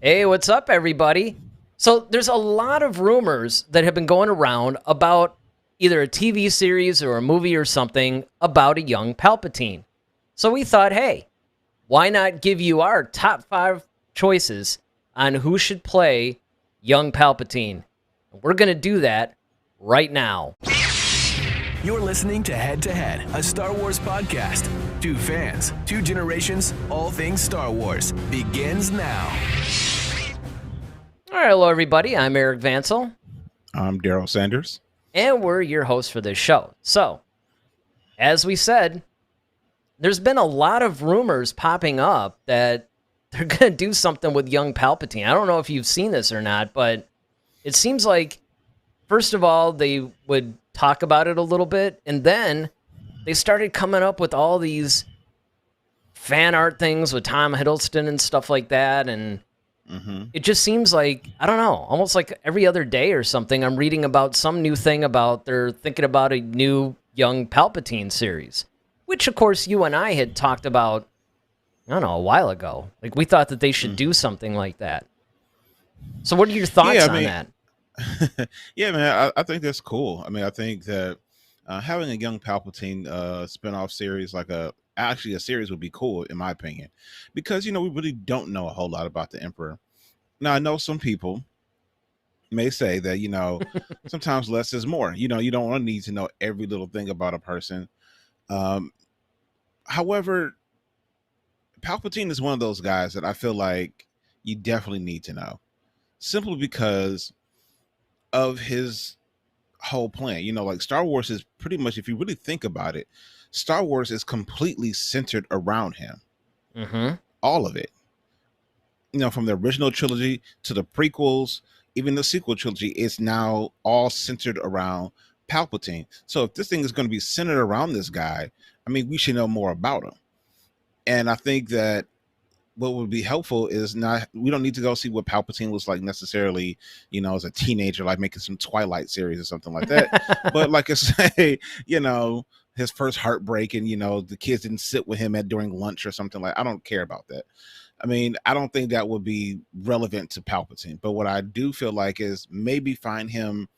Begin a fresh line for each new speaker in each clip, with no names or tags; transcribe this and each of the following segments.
Hey, what's up, everybody? So, there's a lot of rumors that have been going around about either a TV series or a movie or something about a young Palpatine. So, we thought, hey, why not give you our top 5 choices on who should play young Palpatine? We're going to do that right now.
You're listening to Head to Head, a Star Wars podcast. Two fans, two generations, all things Star Wars begins now.
All right, hello, everybody. I'm Eric Vansel.
I'm Daryl Sanders.
And we're your hosts for this show. So, as we said, there's been a lot of rumors popping up that they're going to do something with young Palpatine. I don't know if you've seen this or not, but it seems like, first of all, they would talk about it a little bit, and then they started coming up with all these fan art things with Tom Hiddleston and stuff like that, and it just seems like, I don't know, almost like every other day or something, I'm reading about some new thing about they're thinking about a new young Palpatine series, which, of course, you and I had talked about, I don't know, a while ago. Like, we thought that they should do something like that. So what are your thoughts on that?
Yeah, man, I think that's cool. I mean, I think that having a young Palpatine spinoff series, like a series, would be cool, in my opinion, because, we really don't know a whole lot about the Emperor. Now, I know some people may say that, sometimes less is more. You don't want to need to know every little thing about a person. However, Palpatine is one of those guys that I feel like you definitely need to know, simply because of his whole plan. Like, Star Wars is pretty much, if you really think about it, Star Wars is completely centered around him. All of it. From the original trilogy to the prequels, even the sequel trilogy, it's now all centered around Palpatine. So if this thing is going to be centered around this guy, I mean, we should know more about him. And I think that what would be helpful is we don't need to go see what Palpatine looks like necessarily, as a teenager, like making some Twilight series or something like that. But like I say, his first heartbreak and, the kids didn't sit with him during lunch or something I don't care about that. I mean, I don't think that would be relevant to Palpatine. But what I do feel like is maybe find him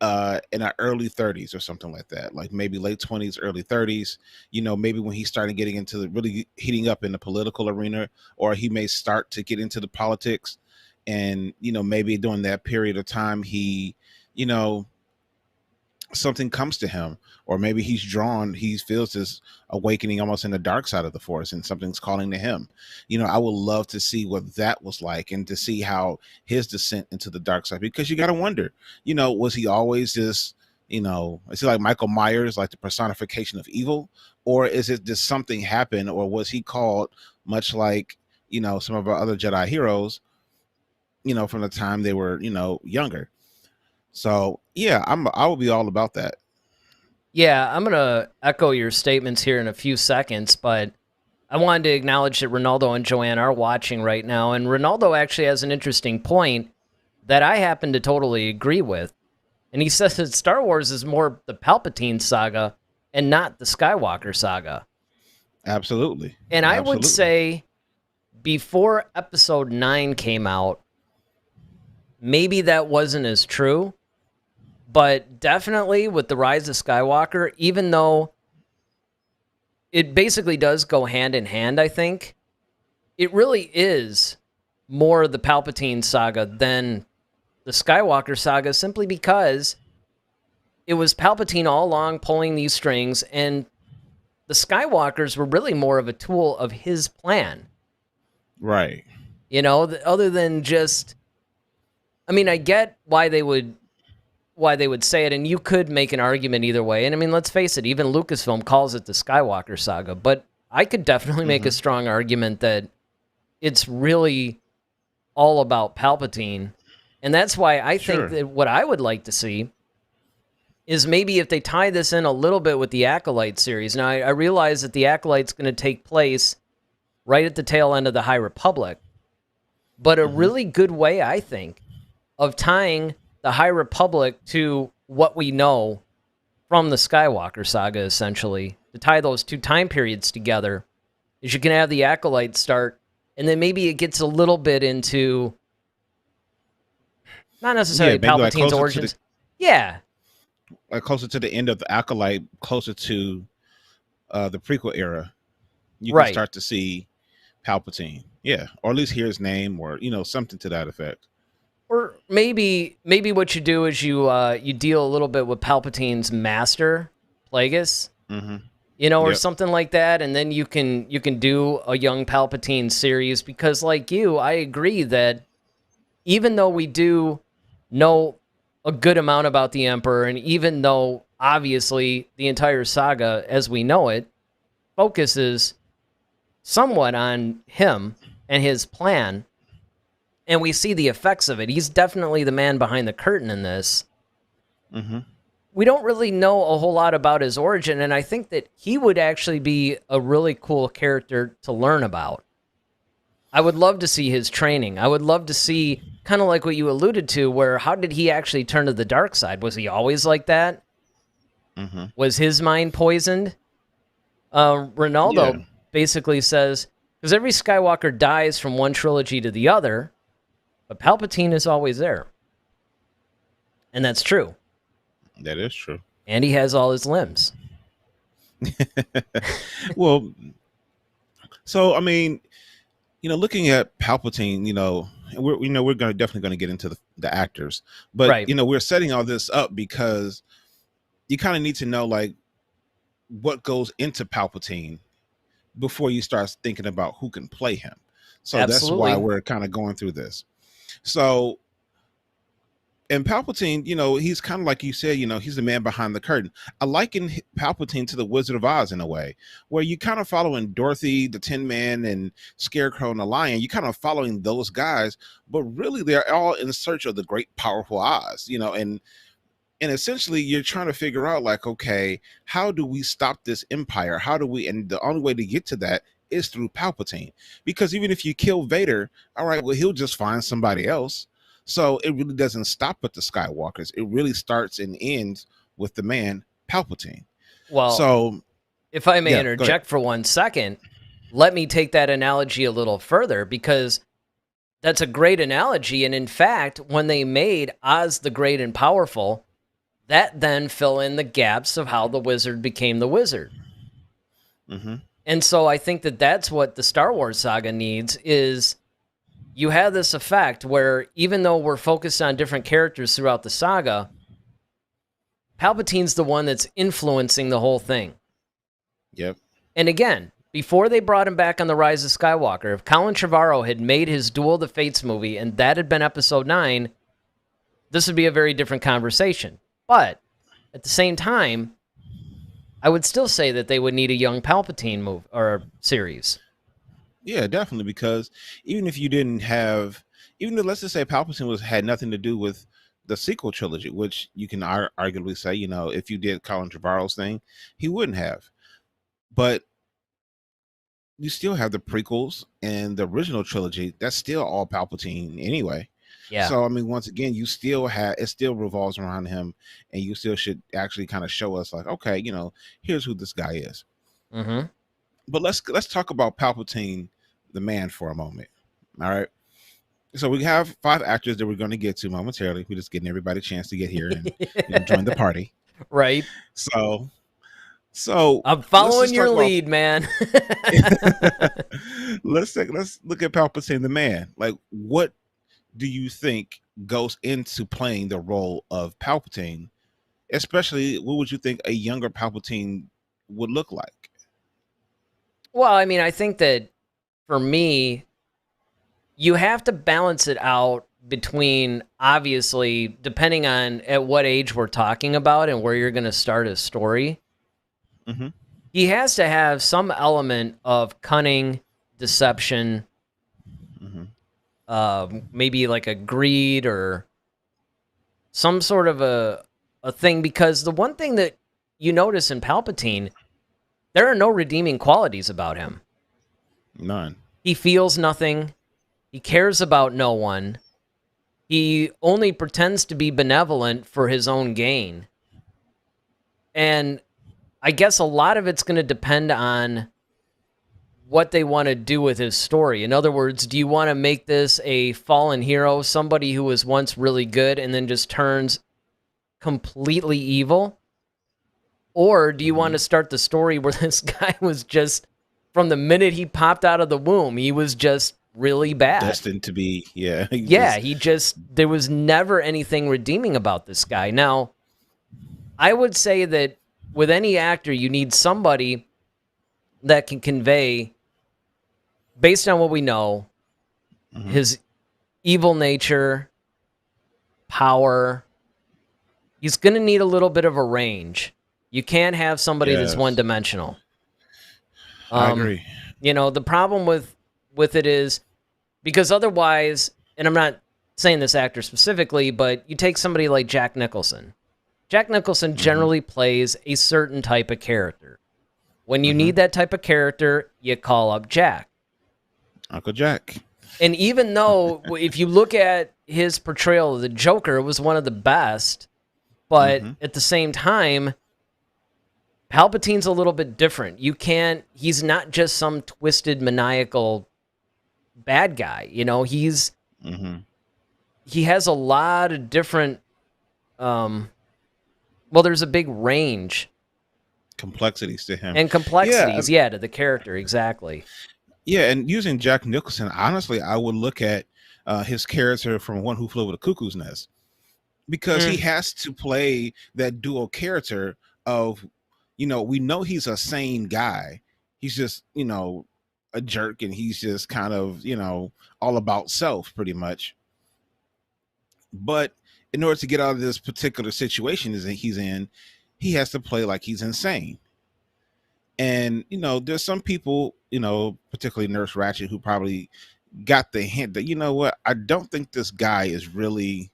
in our early 30s or something like that, like maybe late 20s, early 30s, maybe when he started getting into really heating up in the political arena, or he may start to get into the politics. And, maybe during that period of time, he, something comes to him, or maybe he feels this awakening almost in the dark side of the Force, and something's calling to him. I would love to see what that was like, and to see how his descent into the dark side, because you got to wonder, was he always this, is he like Michael Myers, like the personification of evil, or is it just something happened, or was he called, much like, some of our other Jedi heroes, from the time they were, younger. So yeah, I will be all about that.
Yeah, I'm going to echo your statements here in a few seconds, but I wanted to acknowledge that Ronaldo and Joanne are watching right now, and Ronaldo actually has an interesting point that I happen to totally agree with. And he says that Star Wars is more the Palpatine saga and not the Skywalker saga.
Absolutely.
And I would say before Episode 9 came out, maybe that wasn't as true. But definitely with the Rise of Skywalker, even though it basically does go hand in hand, I think, it really is more the Palpatine saga than the Skywalker saga, simply because it was Palpatine all along pulling these strings, and the Skywalkers were really more of a tool of his plan.
Right.
Other than just, I mean, I get why they would say it, and you could make an argument either way. And I mean, let's face it, even Lucasfilm calls it the Skywalker saga, but I could definitely make a strong argument that it's really all about Palpatine. And that's why I think that what I would like to see is maybe if they tie this in a little bit with the Acolyte series. Now, I realize that the Acolyte's going to take place right at the tail end of the High Republic, but a really good way, I think, of tying the High Republic to what we know from the Skywalker saga, essentially, to tie those two time periods together, is you can have the Acolyte start and then maybe it gets a little bit into not necessarily
maybe like
Palpatine's
closer to
origins. Yeah,
like closer to the end of the Acolyte, closer to the prequel era, you can
right.
start to see Palpatine. Yeah, or at least hear his name, or something to that effect.
Or maybe what you do is you deal a little bit with Palpatine's master, Plagueis, or
Yep.
something like that, and then you can do a young Palpatine series, because like you, I agree that even though we do know a good amount about the Emperor, and even though obviously the entire saga as we know it focuses somewhat on him and his plan, and we see the effects of it. He's definitely the man behind the curtain in this. We don't really know a whole lot about his origin, and I think that he would actually be a really cool character to learn about. I would love to see his training. I would love to see, kind of like what you alluded to, where how did he actually turn to the dark side? Was he always like that? Was his mind poisoned? Ronaldo basically says, because every Skywalker dies from one trilogy to the other, but Palpatine is always there. And that's true.
That is true.
And he has all his limbs.
Well, so I mean, looking at Palpatine, we're definitely going to get into the actors, but
Right.
We're setting all this up because you kind of need to know like what goes into Palpatine before you start thinking about who can play him. So
Absolutely.
That's why we're kind of going through this. So, and Palpatine, he's kind of like you said, he's the man behind the curtain. I liken Palpatine to the Wizard of Oz in a way, where you kind of following Dorothy, the Tin Man, and Scarecrow and the Lion. You kind of following those guys, but really they're all in search of the great, powerful Oz, and essentially you're trying to figure out like, okay, how do we stop this empire? And the only way to get to that is through Palpatine, because even if you kill Vader, all right, well, he'll just find somebody else. So it really doesn't stop with the Skywalkers. It really starts and ends with the man Palpatine.
Well,
so
if I may interject for 1 second, let me take that analogy a little further, because that's a great analogy. And in fact, when they made Oz the Great and Powerful, that then fill in the gaps of how the wizard became the wizard. And so I think that that's what the Star Wars saga needs, is you have this effect where even though we're focused on different characters throughout the saga, Palpatine's the one that's influencing the whole thing.
Yep.
And again, before they brought him back on The Rise of Skywalker, if Colin Trevorrow had made his Duel of the Fates movie and that had been Episode 9, this would be a very different conversation. But at the same time, I would still say that they would need a young Palpatine movie or series.
Yeah, definitely, because even if you didn't have, even though let's just say Palpatine had nothing to do with the sequel trilogy, which you can arguably say, if you did Colin Trevorrow's thing, he wouldn't have. But you still have the prequels and the original trilogy. That's still all Palpatine anyway.
Yeah.
So, I mean, once again, you still have, it still revolves around him, and you still should actually kind of show us like, okay, here's who this guy is. But let's talk about Palpatine, the man, for a moment. All right. So we have 5 actors that we're going to get to momentarily. We're just getting everybody a chance to get here and join the party.
Right.
So
I'm following your lead, man.
Let's look at Palpatine, the man. Like, what do you think goes into playing the role of Palpatine? Especially, what would you think a younger Palpatine would look like?
Well, I mean, I think that for me, you have to balance it out between, obviously, depending on at what age we're talking about and where you're going to start a story. He has to have some element of cunning, deception, maybe like a greed or some sort of a thing, because the one thing that you notice in Palpatine, there are no redeeming qualities about him.
None.
He feels nothing. He cares about no one. He only pretends to be benevolent for his own gain. And I guess a lot of it's going to depend on what they want to do with his story. In other words, do you want to make this a fallen hero, somebody who was once really good and then just turns completely evil? Or do you want to start the story where this guy was just, from the minute he popped out of the womb, he was just really bad.
Destined to be, yeah.
There was never anything redeeming about this guy. Now, I would say that with any actor, you need somebody that can convey, based on what we know, his evil nature, power. He's going to need a little bit of a range. You can't have somebody that's one-dimensional.
I agree.
The problem with it is, because otherwise, and I'm not saying this actor specifically, but you take somebody like Jack Nicholson. Jack Nicholson generally plays a certain type of character. When you need that type of character, you call up Jack.
Uncle Jack.
And even though, if you look at his portrayal of the Joker, it was one of the best, but at the same time, Palpatine's a little bit different. He's not just some twisted, maniacal bad guy. He has a lot of different, there's a big range.
Complexities to him.
And complexities, to the character, exactly.
Yeah, and using Jack Nicholson, honestly, I would look at his character from One Who Flew Over the Cuckoo's Nest, because he has to play that dual character of, we know he's a sane guy. He's just, a jerk, and he's just kind of, all about self pretty much. But in order to get out of this particular situation that he's in, he has to play like he's insane. And, there's some people, particularly Nurse Ratched, who probably got the hint that, I don't think this guy is really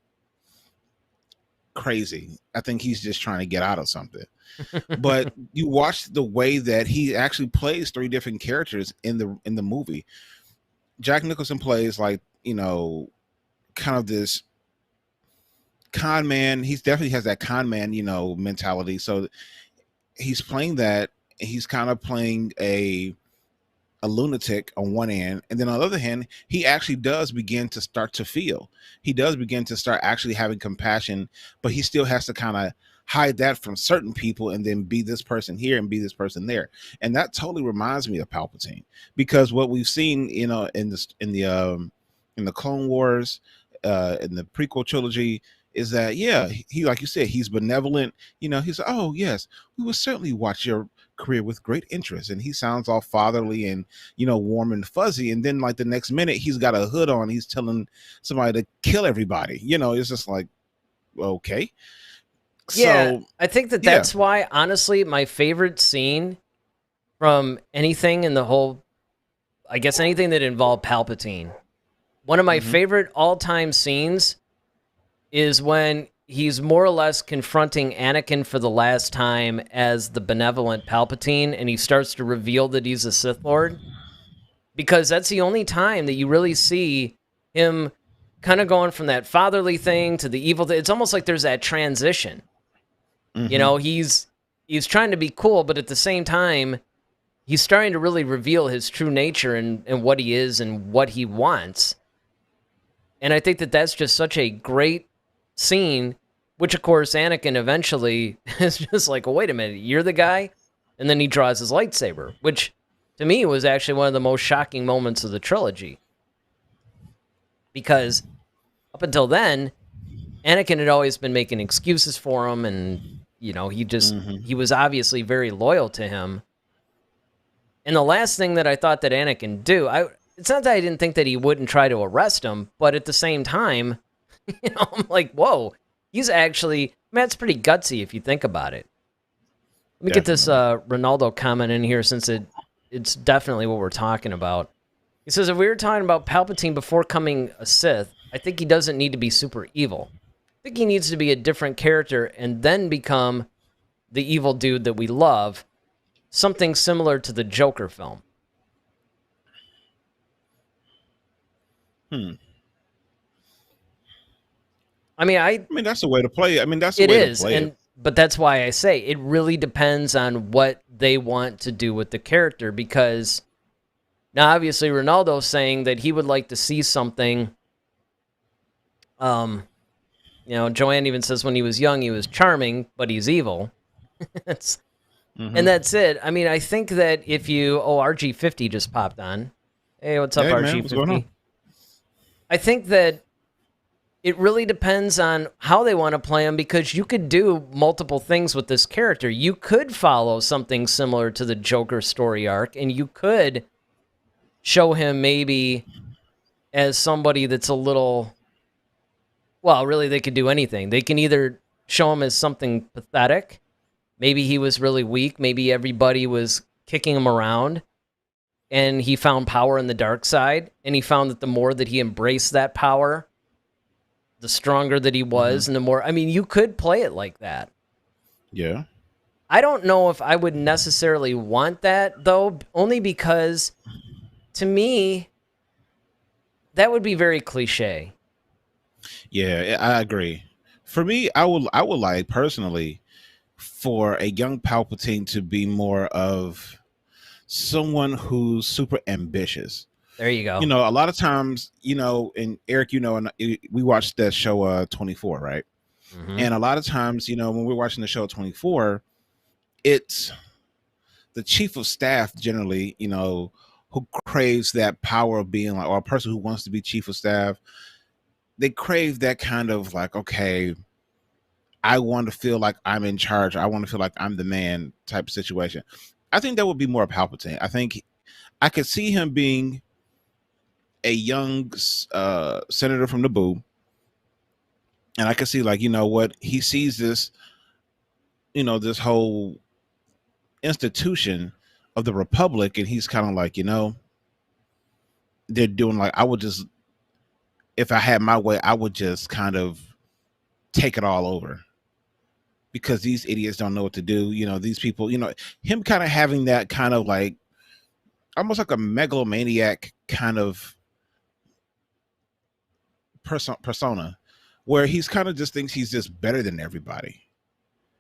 crazy. I think he's just trying to get out of something. But you watch the way that he actually plays three different characters in the movie. Jack Nicholson plays like, kind of this con man. He definitely has that con man, mentality. So he's playing that. He's kind of playing a lunatic on one end, and then on the other hand, he actually does begin to start to feel. He does begin to start actually having compassion, but he still has to kind of hide that from certain people, and then be this person here and be this person there. And that totally reminds me of Palpatine, because what we've seen, in the Clone Wars, in the prequel trilogy, is that he, like you said, he's benevolent. He's like, oh yes, we will certainly watch your career with great interest, and he sounds all fatherly and warm and fuzzy, and then like the next minute he's got a hood on, he's telling somebody to kill everybody. It's just like, okay. So
I think that's why, honestly, my favorite scene from anything in the whole, I guess anything that involved Palpatine, one of my favorite all-time scenes is when he's more or less confronting Anakin for the last time as the benevolent Palpatine, and he starts to reveal that he's a Sith Lord. Because that's the only time that you really see him kind of going from that fatherly thing to the evil thing. It's almost like there's that transition. He's trying to be cool, but at the same time, he's starting to really reveal his true nature and what he is and what he wants. And I think that's just such a great scene, which of course Anakin eventually is just like, well, wait a minute, you're the guy? And then he draws his lightsaber, which to me was actually one of the most shocking moments of the trilogy. Because up until then, Anakin had always been making excuses for him, and he was obviously very loyal to him. And the last thing that I thought that Anakin do, it's not that I didn't think that he wouldn't try to arrest him, but at the same time, I'm like, whoa, he's actually, that's pretty gutsy if you think about it. Let me get this Ronaldo comment in here, since it's definitely what we're talking about. He says, if we were talking about Palpatine before becoming a Sith, I think he doesn't need to be super evil. I think he needs to be a different character and then become the evil dude that we love. Something similar to the Joker film. I mean,
that's the way to play it. I mean, that's the way to play it.
But that's why I say it really depends on what they want to do with the character, because Now, obviously, Ronaldo's saying that he would like to see something. Joanne even says when he was young, he was charming, but he's evil. And that's it. I mean, I think that if you... Oh, RG50 just popped on. Hey, what's up,
Hey,
RG50?
man, what's going on?
I think that it really depends on how they want to play him, because you could do multiple things with this character. You could follow something similar to the Joker story arc, and you could show him maybe as somebody that's a little... Well, really, they could do anything. They can either show him as something pathetic. Maybe he was really weak. Maybe everybody was kicking him around, and he found power in the dark side, and he found that the more that he embraced that power, the stronger that he was, and the more... I mean, you could play it like that.
Yeah.
I don't know if I would necessarily want that, though, only because, to me, that would be very cliche.
Yeah, I agree. For me, I would like, personally, for a young Palpatine to be more of someone who's super ambitious.
There you go.
You know, a lot of times, and Eric, and we watched that show 24, right? And a lot of times, when we're watching the show 24, it's the chief of staff generally, who craves that power of being like, or a person who wants to be chief of staff. They crave that kind of like, okay, I want to feel like I'm in charge. I want to feel like I'm the man type of situation. I think that would be more Palpatine. I think I could see him being a young senator from Naboo. And I could see, like, what he sees this, this whole institution of the Republic. And he's kind of like, they're doing like, if I had my way, I would just kind of take it all over, because these idiots don't know what to do. These people, him kind of having that kind of like, almost like a megalomaniac kind of persona, where he's kind of just thinks he's just better than everybody.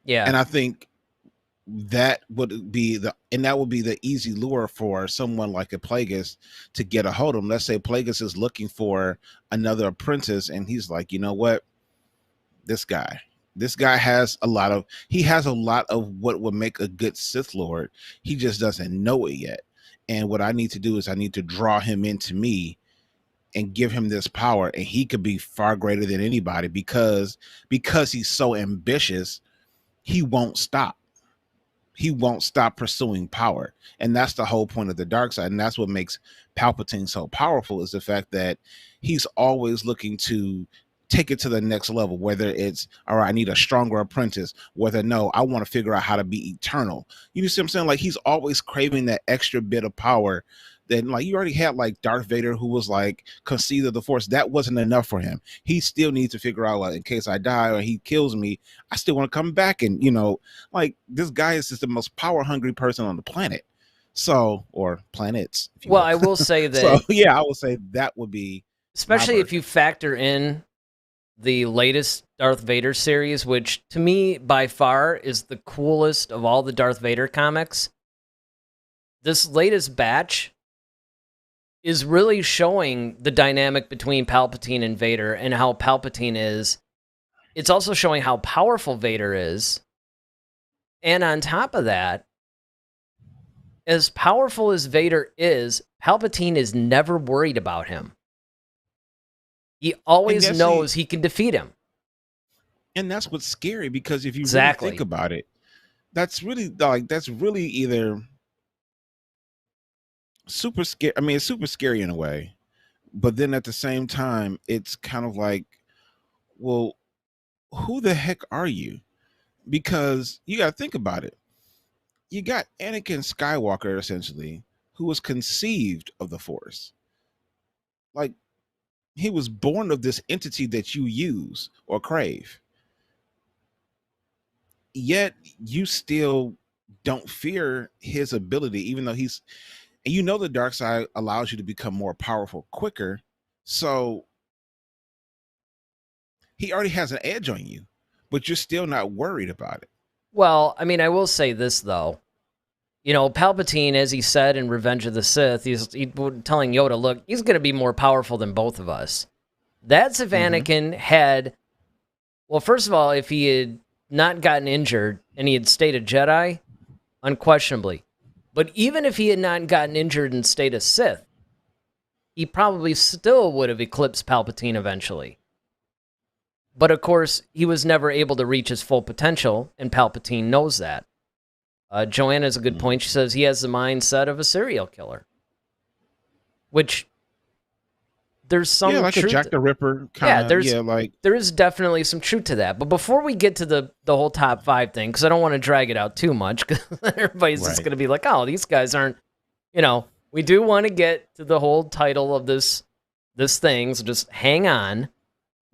Yeah.
And I think that would be the easy lure for someone like a Plagueis to get a hold of him. Let's say Plagueis is looking for another apprentice, and he's like, you know what? This guy has a lot of what would make a good Sith Lord. He just doesn't know it yet. And what I need to do is I need to draw him into me and give him this power, and he could be far greater than anybody, because he's so ambitious. He won't stop pursuing power. And that's the whole point of the dark side. And that's what makes Palpatine so powerful, is the fact that he's always looking to take it to the next level, whether it's, all right, I need a stronger apprentice, whether, no, I want to figure out how to be eternal. You see what I'm saying? Like, he's always craving that extra bit of power. Then, like, you already had like Darth Vader, who was like conceived of the Force. That wasn't enough for him. He still needs to figure out, like, in case I die or he kills me, I still want to come back. And like, this guy is just the most power hungry person on the planet. So, or planets. If you will.
I will say that.
So yeah, I will say that would be,
especially if you factor in the latest Darth Vader series, which to me by far is the coolest of all the Darth Vader comics. This latest batch is really showing the dynamic between Palpatine and Vader, and how Palpatine is. It's also showing how powerful Vader is. And on top of that, as powerful as Vader is, Palpatine is never worried about him. He always knows he can defeat him.
And that's what's scary, because if you really think about it, that's really either super scary. I mean, it's super scary in a way, but then at the same time, it's kind of like, well, who the heck are you? Because you got to think about it. You got Anakin Skywalker, essentially, who was conceived of the Force. Like, he was born of this entity that you use or crave. Yet you still don't fear his ability, even though the dark side allows you to become more powerful quicker. So he already has an edge on you, but you're still not worried about it.
Well, I mean, I will say this, though. Palpatine, as he said in Revenge of the Sith, he's telling Yoda, look, he's going to be more powerful than both of us. That's if Anakin had, well, first of all, if he had not gotten injured and he had stayed a Jedi, unquestionably. But even if he had not gotten injured and stayed a Sith, he probably still would have eclipsed Palpatine eventually. But of course, he was never able to reach his full potential, and Palpatine knows that. Joanna has a good point. She says he has the mindset of a serial killer. Which, there's some
like
truth
a Jack the Ripper kind of.
There is definitely some truth to that. But before we get to the whole top 5 thing, because I don't want to drag it out too much, because everybody's just going to be like, oh, these guys aren't, we do want to get to the whole title of this thing, so just hang on.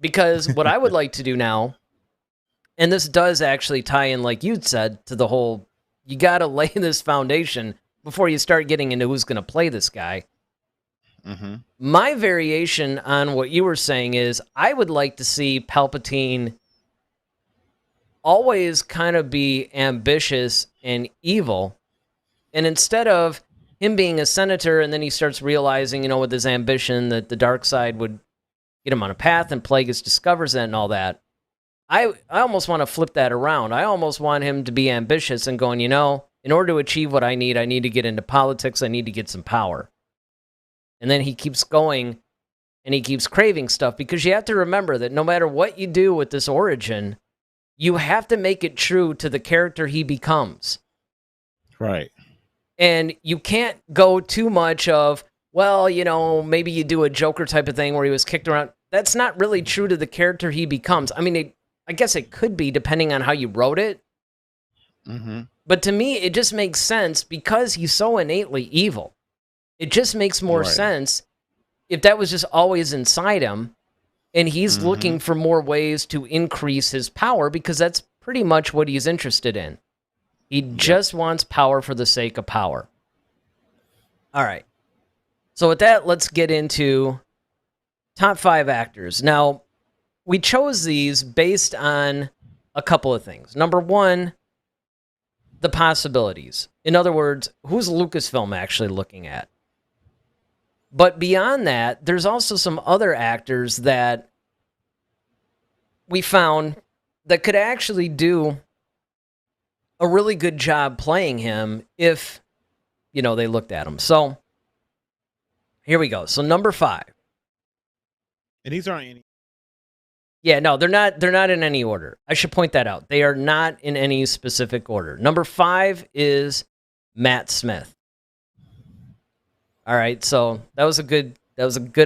Because what I would like to do now, and this does actually tie in, like you'd said, to the whole, you got to lay this foundation before you start getting into who's going to play this guy.
Mm-hmm.
My variation on what you were saying is I would like to see Palpatine always kind of be ambitious and evil. And instead of him being a senator and then he starts realizing, with his ambition that the dark side would get him on a path and Plagueis discovers that and all that, I almost want to flip that around. I almost want him to be ambitious and going, in order to achieve what I need to get into politics. I need to get some power. And then he keeps going and he keeps craving stuff, because you have to remember that no matter what you do with this origin, you have to make it true to the character he becomes.
Right.
And you can't go too much of, well, maybe you do a Joker type of thing where he was kicked around. That's not really true to the character he becomes. I mean, I guess it could be depending on how you wrote it.
Mm-hmm.
But to me, it just makes sense because he's so innately evil. It just makes more sense if that was just always inside him and he's looking for more ways to increase his power, because that's pretty much what he's interested in. He just wants power for the sake of power. All right. So with that, let's get into top 5 actors. Now, we chose these based on a couple of things. Number one, the possibilities. In other words, who's Lucasfilm actually looking at? But beyond that, there's also some other actors that we found that could actually do a really good job playing him if, they looked at him. So, here we go. So, number 5.
And these aren't any.
Yeah, no, they're not in any order. I should point that out. They are not in any specific order. Number 5 is Matt Smith. All right, so that was a good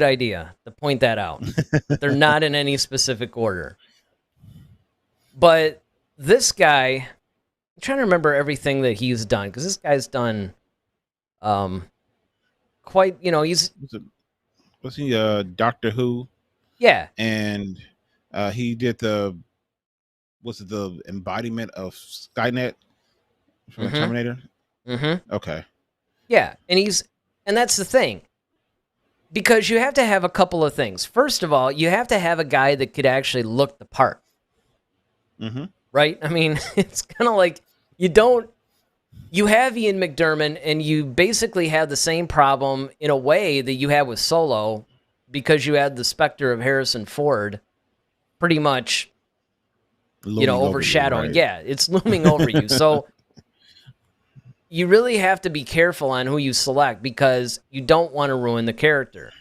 idea to point that out. They're not in any specific order. But this guy, I'm trying to remember everything that he's done, because this guy's done quite, he's...
Was he Doctor Who?
Yeah.
And he did the embodiment of Skynet from Terminator?
Mm-hmm.
Okay.
Yeah, and that's the thing. Because you have to have a couple of things. First of all, you have to have a guy that could actually look the part.
Mm-hmm.
Right? I mean, it's kind of like you have Ian McDiarmid, and you basically have the same problem in a way that you had with Solo, because you had the specter of Harrison Ford pretty much, overshadowing.
You, right?
Yeah, it's looming over you. So you really have to be careful on who you select, because you don't want to ruin the character.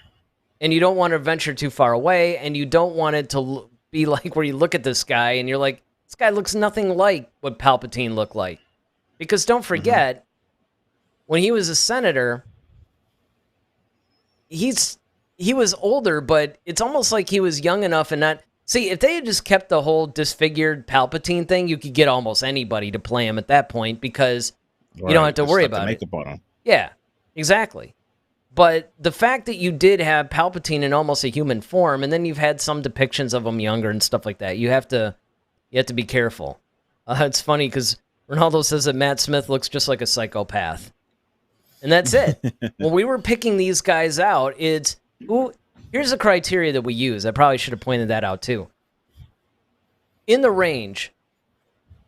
And you don't want to venture too far away, and you don't want it to be like where you look at this guy and you're like, this guy looks nothing like what Palpatine looked like. Because don't forget, when he was a senator, he was older, but it's almost like he was young enough and not... See, if they had just kept the whole disfigured Palpatine thing, you could get almost anybody to play him at that point, because you don't have to worry about it.
Makeup on him.
Yeah, exactly. But the fact that you did have Palpatine in almost a human form, and then you've had some depictions of him younger and stuff like that, you have to be careful. It's funny because Ronaldo says that Matt Smith looks just like a psychopath. And that's it. When we were picking these guys out, here's the criteria that we use. I probably should have pointed that out too. In the range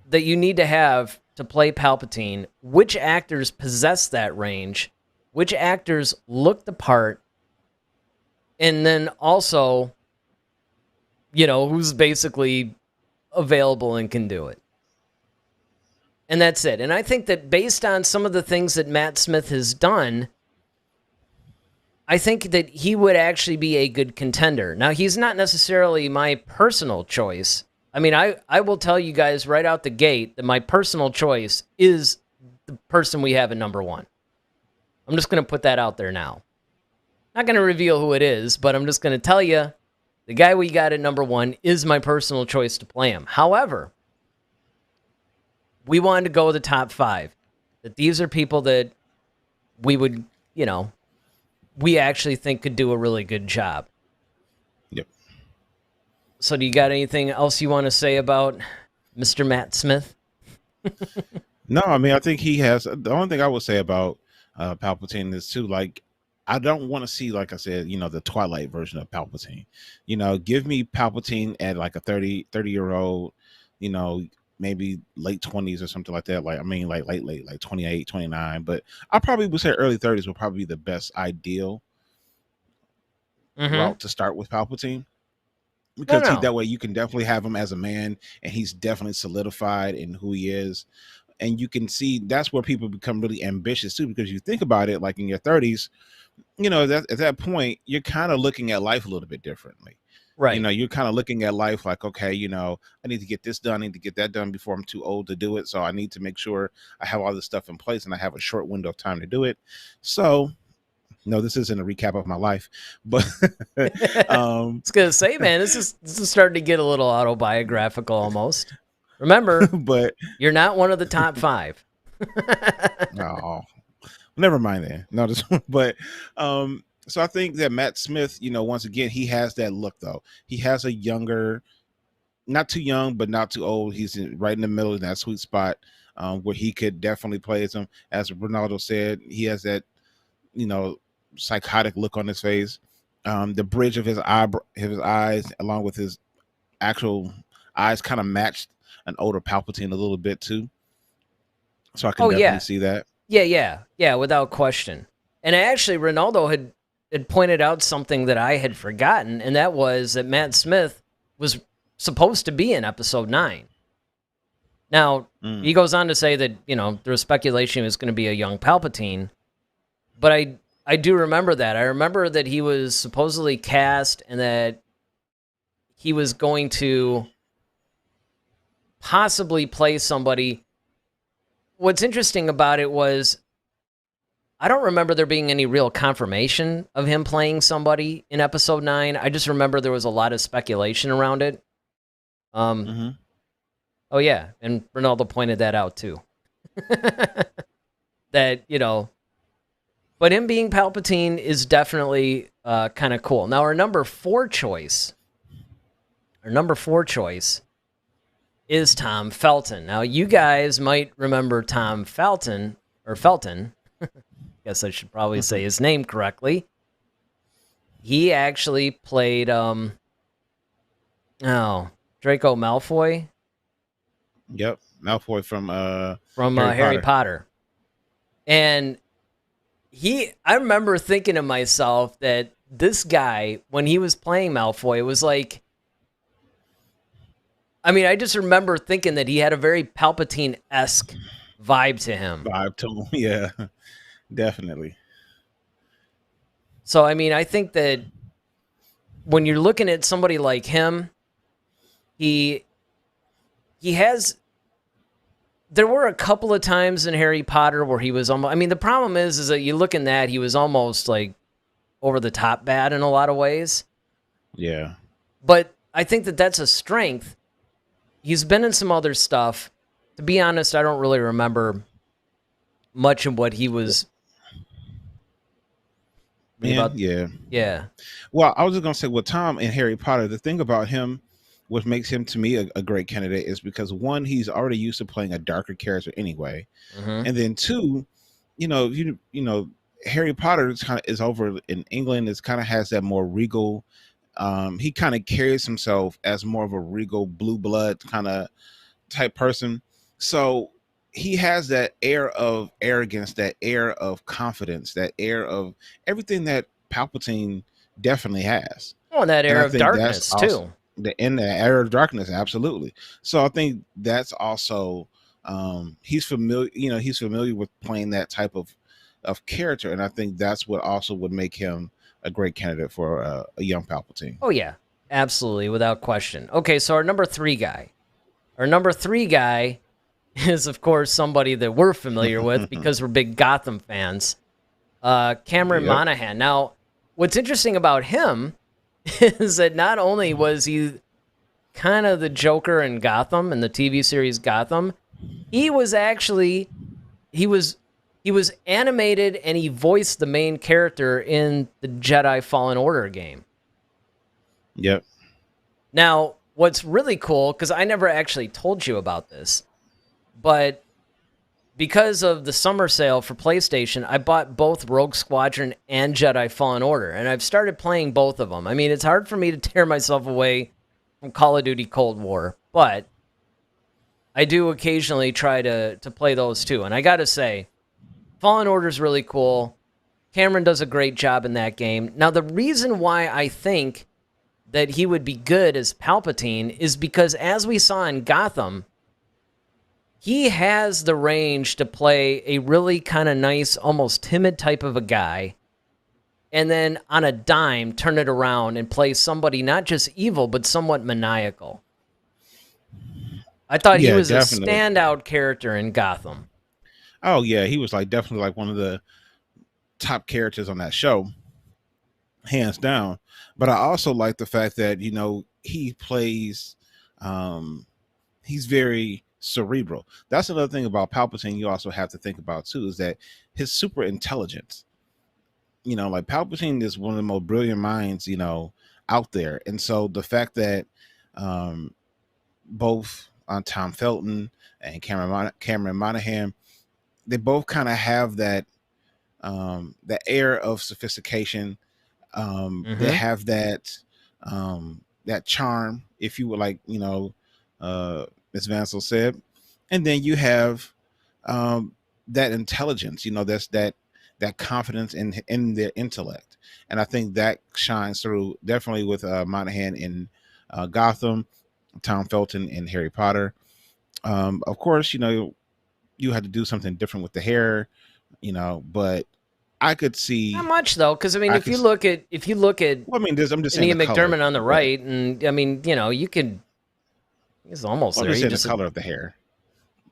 that you need to have to play Palpatine, which actors possess that range, which actors look the part, and then also, who's basically available and can do it. And that's it. And I think that based on some of the things that Matt Smith has done, I think that he would actually be a good contender. Now, he's not necessarily my personal choice. I mean, I will tell you guys right out the gate that my personal choice is the person we have at number 1. I'm just going to put that out there now. Not going to reveal who it is, but I'm just going to tell you the guy we got at number 1 is my personal choice to play him. However, we wanted to go with the top 5. That these are people that we would, we actually think could do a really good job.
Yep.
So do you got anything else you want to say about Mr. Matt Smith?
No, I mean, I think he has. The only thing I would say about Palpatine is too, like, I don't want to see, like I said, the Twilight version of Palpatine. Give me Palpatine at like a 30-year-old, maybe late 20s or something like that. Like, I mean, like late, like 28, 29. But I probably would say early 30s would probably be the best ideal route to start with Palpatine. Because that way you can definitely have him as a man, and he's definitely solidified in who he is. And you can see that's where people become really ambitious too, because you think about it, like in your 30s, at that point, you're kind of looking at life a little bit differently.
Right.
You're kind of looking at life like, okay, I need to get this done. I need to get that done before I'm too old to do it. So I need to make sure I have all this stuff in place and I have a short window of time to do it. So, no, this isn't a recap of my life, but
I was gonna say, man, this is starting to get a little autobiographical almost. Remember,
but
you're not one of the top 5.
No, never mind then. No, but so I think that Matt Smith, once again, he has that look though. He has a younger, not too young, but not too old. He's right in the middle of that sweet spot where he could definitely play as him. As Ronaldo said, he has that, psychotic look on his face. The bridge of his eyes, along with his actual eyes, kind of matched an older Palpatine a little bit too. So I can definitely see that.
Yeah, without question. And actually, Ronaldo had pointed out something that I had forgotten, and that was that Matt Smith was supposed to be in Episode 9. Now, he goes on to say that, there was speculation he was going to be a young Palpatine, but I do remember that. I remember that he was supposedly cast and that he was going to possibly play somebody. What's interesting about it was I don't remember there being any real confirmation of him playing somebody in Episode 9. I just remember there was a lot of speculation around it. Oh, yeah, and Ronaldo pointed that out, too. That, but him being Palpatine is definitely kind of cool. Now, our number 4 choice is Tom Felton. Now, you guys might remember Tom Felton, or Felton. Guess I should probably say his name correctly. He actually played Draco Malfoy.
Yep, Malfoy from
Harry Potter. And I remember thinking to myself that this guy, when he was playing Malfoy, it was like, I mean, I just remember thinking that he had a very Palpatine-esque vibe to him.
Yeah, definitely.
So, I mean, I think that when you're looking at somebody like him, he has... There were a couple of times in Harry Potter where he was almost... I mean, the problem is that you look in that, he was almost, like, over-the-top bad in a lot of ways.
Yeah.
But I think that that's a strength. He's been in some other stuff. To be honest, I don't really remember much of what he was...
Yeah. Well, I was just going to say, with Tom and Harry Potter, the thing about him, what makes him to me a great candidate, is because one, he's already used to playing a darker character anyway, and then two, Harry Potter is over in England. It kind of has that more regal. He kind of carries himself as more of a regal blue blood kind of type person. So he has that air of arrogance, that air of confidence, that air of everything that Palpatine definitely has.
Oh, and that
And
air
I
of
think that's
darkness
also
too.
in the era of darkness, absolutely. So I think that's also he's familiar. He's familiar with playing that type of character, and I think that's what also would make him a great candidate for a young Palpatine.
Oh yeah, absolutely, without question. Okay, so our number three guy. Our number three guy is, of course, somebody that we're familiar with because we're big Gotham fans. Cameron
Yep.
Monahan. Now, what's interesting about him is that not only was he kind of the Joker in Gotham, in the TV series Gotham, he was actually he was animated and he voiced the main character in the Jedi Fallen Order game.
Yep.
Now, what's really cool, because I never actually told you about this, but because of the summer sale for PlayStation, I bought both Rogue Squadron and Jedi Fallen Order, and I've started playing both of them. I mean, it's hard for me to tear myself away from Call of Duty Cold War, but I do occasionally try to play those too. And I got to say, Fallen Order is really cool. Cameron does a great job in that game. Now, the reason why I think that he would be good as Palpatine is because, as we saw in Gotham, he has the range to play a really kind of nice, almost timid type of a guy, and then on a dime, turn it around and play somebody not just evil, but somewhat maniacal. I thought he was
definitely
a standout character in Gotham.
Oh yeah, he was definitely one of the top characters on that show, hands down. But I also like the fact that he plays, he's very cerebral. That's another thing about Palpatine you also have to think about too, is that his super intelligence. Palpatine is one of the most brilliant minds out there, and so the fact that both on Tom Felton and Cameron Monahan, they both kind of have that air of sophistication. They have that charm, if you would, Miss Vansel said, and then you have that intelligence. That's that confidence in their intellect, and I think that shines through definitely with Monahan in Gotham, Tom Felton in Harry Potter. Of course, you had to do something different with the hair, but I could see
Not much though, because I mean, if you look at
well, I'm just saying
Ian
the color,
McDermott on the right, and I mean, you could. He's almost
well,
there.
I'm
You
just saying the color of the hair,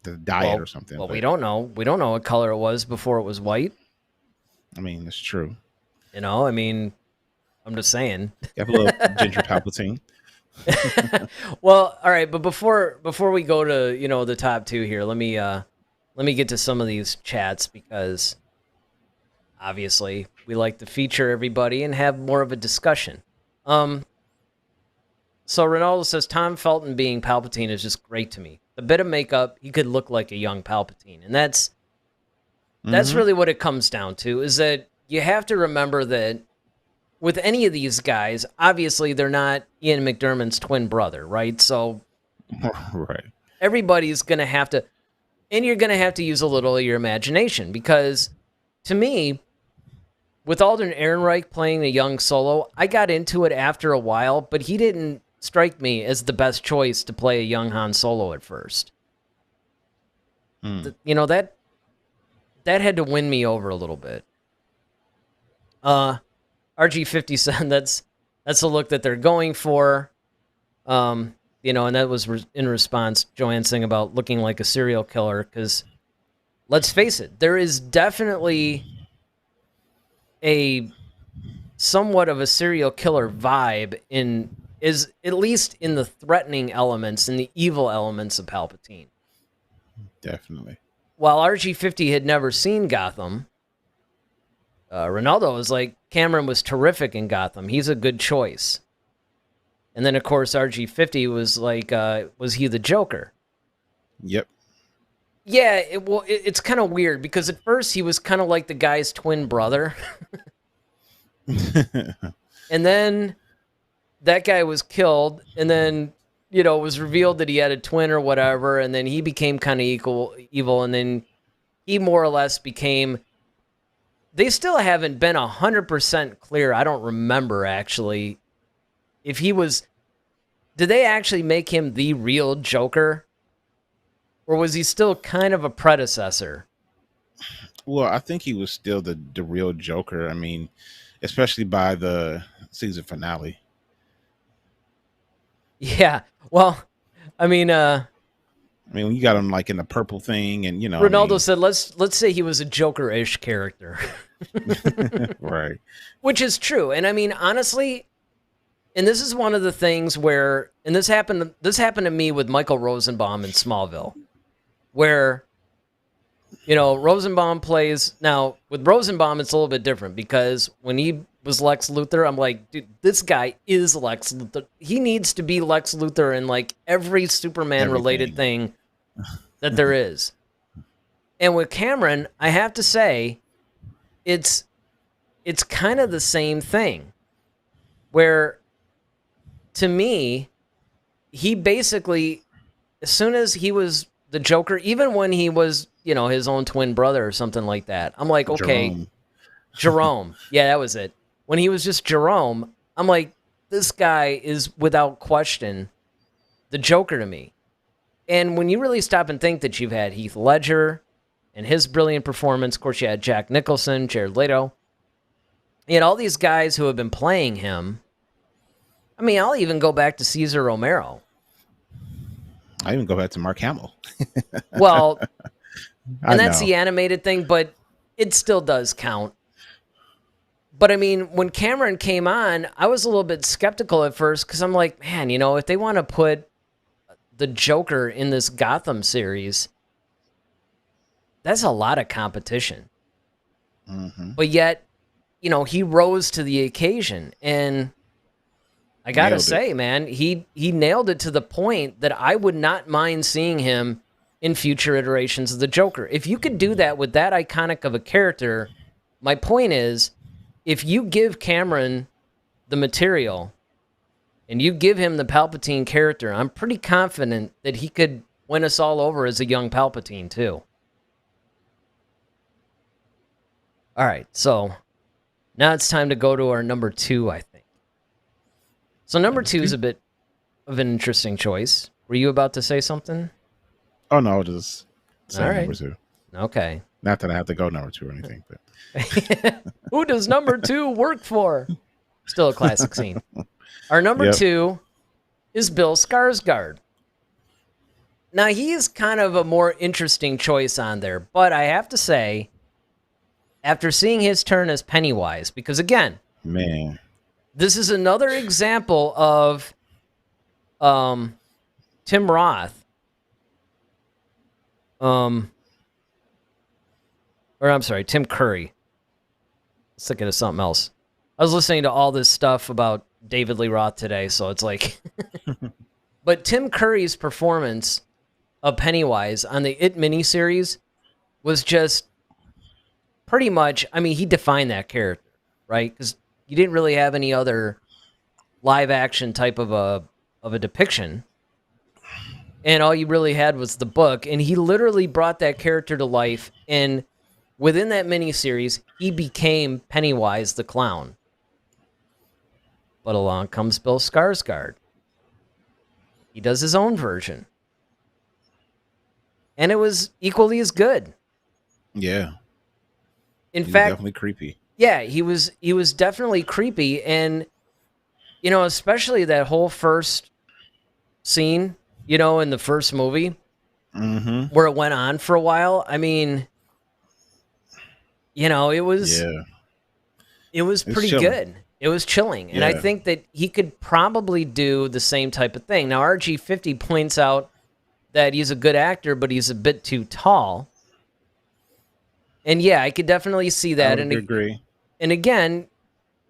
the diet or something.
Well,
but,
we don't know. We don't know what color it was before it was white.
I mean, it's true.
I mean, I'm just saying.
You have a little ginger Palpatine.
Well, all right, but before we go to the top two here, let me get to some of these chats, because obviously we like to feature everybody and have more of a discussion. So Ronaldo says Tom Felton being Palpatine is just great to me. The bit of makeup, he could look like a young Palpatine, and that's really what it comes down to. Is that you have to remember that with any of these guys, obviously they're not Ian McDermott's twin brother, right? So
Right.
everybody's going to have to, and you're going to have to use a little of your imagination, because to me, with Alden Ehrenreich playing the young Solo, I got into it after a while, but he didn't strike me as the best choice to play a young Han Solo at first. That had to win me over a little bit. RG50 said that's the look that they're going for. And that was in response, Joanne saying about looking like a serial killer, because let's face it, there is definitely a somewhat of a serial killer vibe is at least in the threatening elements and the evil elements of Palpatine.
Definitely.
While RG50 had never seen Gotham, Ronaldo was like, Cameron was terrific in Gotham. He's a good choice. And then, of course, RG50 was like, was he the Joker?
Yep.
Yeah, it's kind of weird, because at first he was kind of like the guy's twin brother. And then that guy was killed, and then it was revealed that he had a twin or whatever, and then he became kind of evil, and then he more or less became... They still haven't been 100% clear. I don't remember, actually, if he was... Did they actually make him the real Joker? Or was he still kind of a predecessor?
Well, I think he was still the real Joker. I mean, especially by the season finale.
Yeah. Well, I mean,
when you got him like in the purple thing, and
Ronaldo said, let's say he was a Joker-ish character.
Right.
Which is true. And I mean, honestly, and this is one of the things where, and this happened to me with Michael Rosenbaum in Smallville, where, Rosenbaum plays... Now, with Rosenbaum, it's a little bit different, because when he was Lex Luthor, I'm like, dude, this guy is Lex Luthor. He needs to be Lex Luthor in, like, every Superman-related thing that there is. And with Cameron, I have to say, it's kind of the same thing, where, to me, he basically, as soon as he was the Joker, even when he was, his own twin brother or something like that, I'm like, okay, Jerome. Yeah, that was it. When he was just Jerome, I'm like, this guy is without question the Joker to me. And when you really stop and think that you've had Heath Ledger and his brilliant performance, of course you had Jack Nicholson, Jared Leto, and all these guys who have been playing him. I mean, I'll even go back to Cesar Romero.
I even go back to Mark Hamill.
Well, and that's the animated thing, but it still does count. But I mean, when Cameron came on, I was a little bit skeptical at first, because I'm like, man, if they want to put the Joker in this Gotham series, that's a lot of competition.
Mm-hmm.
But yet, he rose to the occasion, and I gotta say, man, he nailed it to the point that I would not mind seeing him in future iterations of the Joker. If you could do that with that iconic of a character, my point is, if you give Cameron the material and you give him the Palpatine character, I'm pretty confident that he could win us all over as a young Palpatine too. All right, so now it's time to go to our number 2, I think. So number 2 is a bit of an interesting choice. Were you about to say something?
Oh, no, just say
all right.
Number 2.
Okay.
Not that I have to go number 2 or anything, but
who does number 2 work for? Still a classic scene. Our number 2 is Bill Skarsgard. Now, he's kind of a more interesting choice on there, but I have to say, after seeing his turn as Pennywise, because again,
man,
this is another example of Tim Roth. Or I'm sorry, Tim Curry. Let's think of something else. I was listening to all this stuff about David Lee Roth today, so it's like... But Tim Curry's performance of Pennywise on the It miniseries was just pretty much... I mean, he defined that character, right? Because you didn't really have any other live-action type of a depiction. And all you really had was the book, and he literally brought that character to life, and within that miniseries, he became Pennywise the Clown. But along comes Bill Skarsgard. He does his own version. And it was equally as good.
Yeah.
In fact,
definitely creepy.
Yeah, he was definitely creepy, and especially that whole first scene, in the first movie, where it went on for a while. I mean, it was pretty good. It was chilling. And I think that he could probably do the same type of thing. Now, RG50 points out that he's a good actor, but he's a bit too tall. And yeah, I could definitely see that.
I would agree.
And again,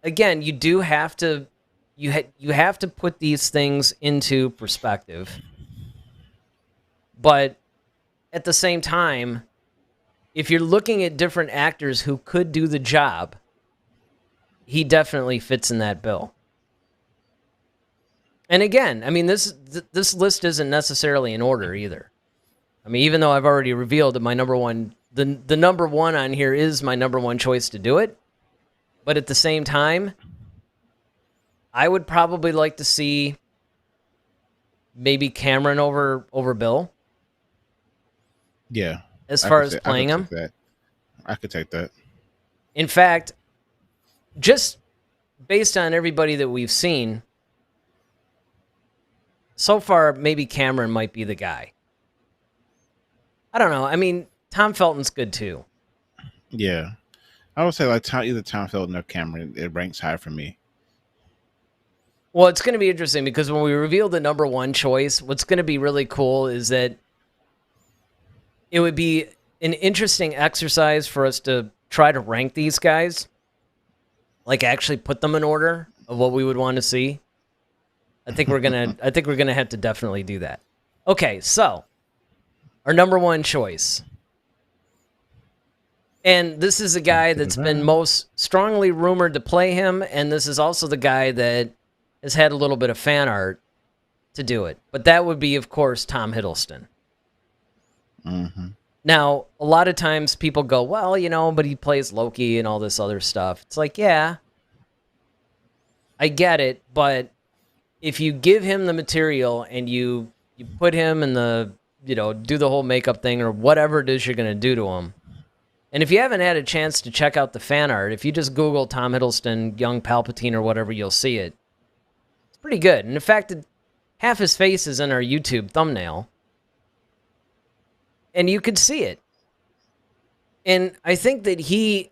you do have to, you have to put these things into perspective. But at the same time, if you're looking at different actors who could do the job, he definitely fits in that bill. And again, I mean, this list isn't necessarily in order either. I mean, even though I've already revealed that my number one, the number one on here is my number one choice to do it, but at the same time, I would probably like to see maybe Cameron over Bill.
Yeah.
As far as playing him.
I could take that.
In fact, just based on everybody that we've seen, so far, maybe Cameron might be the guy. I don't know. I mean, Tom Felton's good too.
Yeah. I would say like either Tom Felton or Cameron. It ranks high for me.
Well, it's going to be interesting because when we reveal the number one choice, what's going to be really cool is that it would be an interesting exercise for us to try to rank these guys. Like actually put them in order of what we would want to see. I think we're gonna have to definitely do that. Okay, so our number one choice. And this is a guy that's been most strongly rumored to play him, and this is also the guy that has had a little bit of fan art to do it. But that would be, of course, Tom Hiddleston.
Mm-hmm.
Now, a lot of times people go, well, you know, but he plays Loki and all this other stuff. It's like, yeah, I get it, but if you give him the material and you put him in the, you know, do the whole makeup thing or whatever it is you're going to do to him, and if you haven't had a chance to check out the fan art, if you just Google Tom Hiddleston, Young Palpatine or whatever, you'll see it. It's pretty good. And in fact, half his face is in our YouTube thumbnail. And you could see it. And I think that he,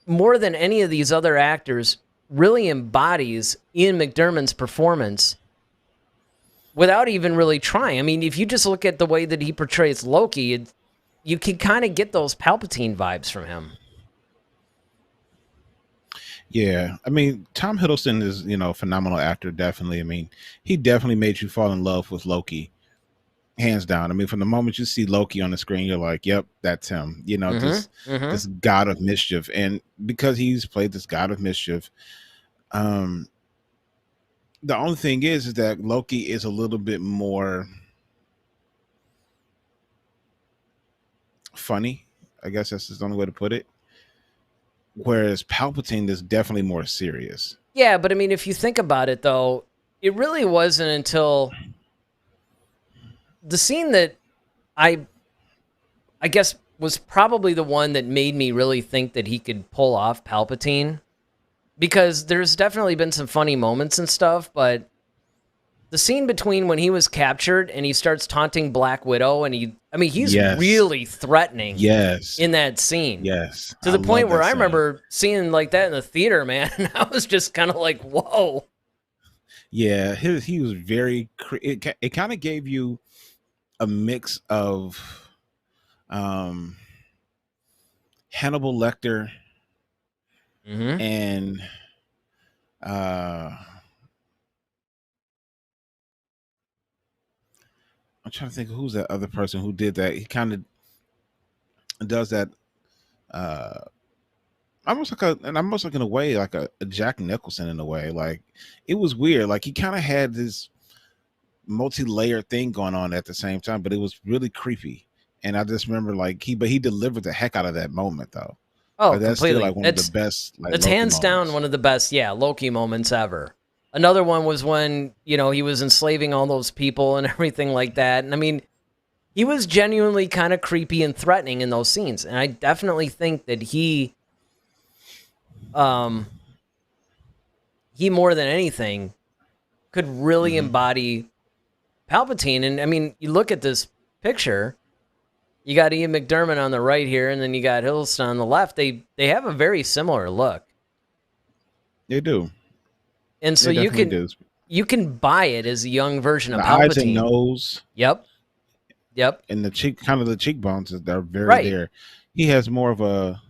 more than any of these other actors, really embodies Ian McDiarmid's performance without even really trying. I mean, if you just look at the way that he portrays Loki, you can kind of get those Palpatine vibes from him.
Yeah, I mean, Tom Hiddleston is, you know, a phenomenal actor, definitely. I mean, he definitely made you fall in love with Loki. Hands down. I mean, from the moment you see Loki on the screen, you're like, yep, that's him. You know, this god of mischief. And because he's played this god of mischief, the only thing is that Loki is a little bit more funny. I guess that's the only way to put it. Whereas Palpatine is definitely more serious.
Yeah, but I mean, if you think about it, though, it really wasn't until the scene that I guess was probably the one that made me really think that he could pull off Palpatine, because there's definitely been some funny moments and stuff, but the scene between when he was captured and he starts taunting Black Widow and he's really threatening in that scene.
Yes.
To the point where I remember seeing like that in the theater, man. I was just kind of like, whoa.
Yeah, he was very, it kind of gave you a mix of Hannibal Lecter and I'm trying to think of who's that other person who did that. He kind of does that almost like in a way like a Jack Nicholson in a way. Like it was weird. Like he kind of had this multi-layered thing going on at the same time, but it was really creepy. And I just remember like he delivered the heck out of that moment though.
Oh,
like, that's
completely.
Still like one of the best. Like,
it's
Loki
hands
moments.
down one of the best, Loki moments ever. Another one was when, you know, he was enslaving all those people and everything like that. And I mean, he was genuinely kind of creepy and threatening in those scenes. And I definitely think that he more than anything could really embody Palpatine. And I mean, you look at this picture, you got Ian McDiarmid on the right here, and then you got Hiddleston on the left. They have a very similar look.
They do.
And so you can buy it as a young version of Palpatine.
Eyes and nose.
Yep.
And the cheekbones they're very there. He has more of a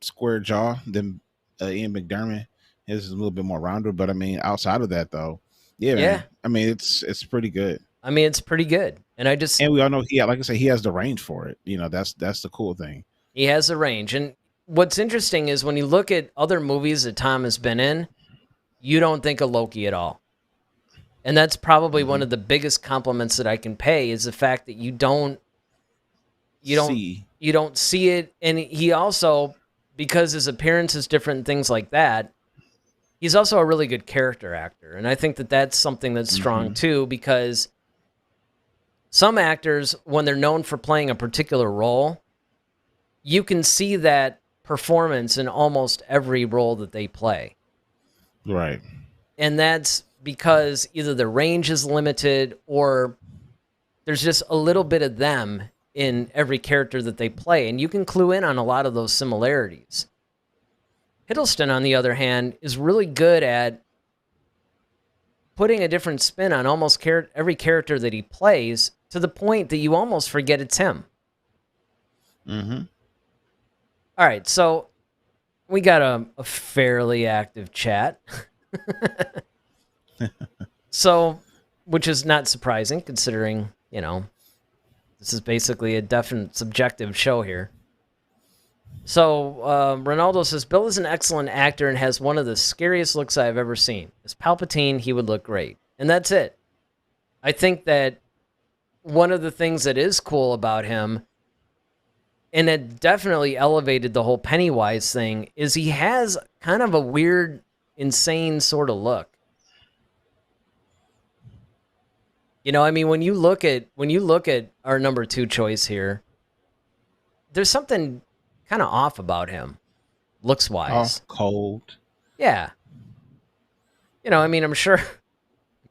square jaw than Ian McDiarmid. His is a little bit more rounded, but I mean, outside of that though, man, I mean, it's pretty good.
I mean, it's pretty good. And
we all know like I said, he has the range for it. You know, that's the cool thing.
He has the range. And what's interesting is when you look at other movies that Tom has been in, you don't think of Loki at all. And that's probably one of the biggest compliments that I can pay is the fact that you don't
See.
see it. And he also, because his appearance is different and things like that, he's also a really good character actor. And I think that that's something that's strong too, because some actors, when they're known for playing a particular role, you can see that performance in almost every role that they play.
Right.
And that's because either the range is limited or there's just a little bit of them in every character that they play. And you can clue in on a lot of those similarities. Hiddleston, on the other hand, is really good at putting a different spin on almost every character that he plays to the point that you almost forget it's him.
Mm-hmm.
All right, so we got a fairly active chat. So, which is not surprising considering, this is basically a definite subjective show here. So, Ronaldo says, Bill is an excellent actor and has one of the scariest looks I've ever seen. As Palpatine, he would look great. And that's it. I think that one of the things that is cool about him, and it definitely elevated the whole Pennywise thing, is he has kind of a weird, insane sort of look. When you look at our number 2 choice here, there's something kind of off about him, looks wise.
Cold.
Yeah. I'm sure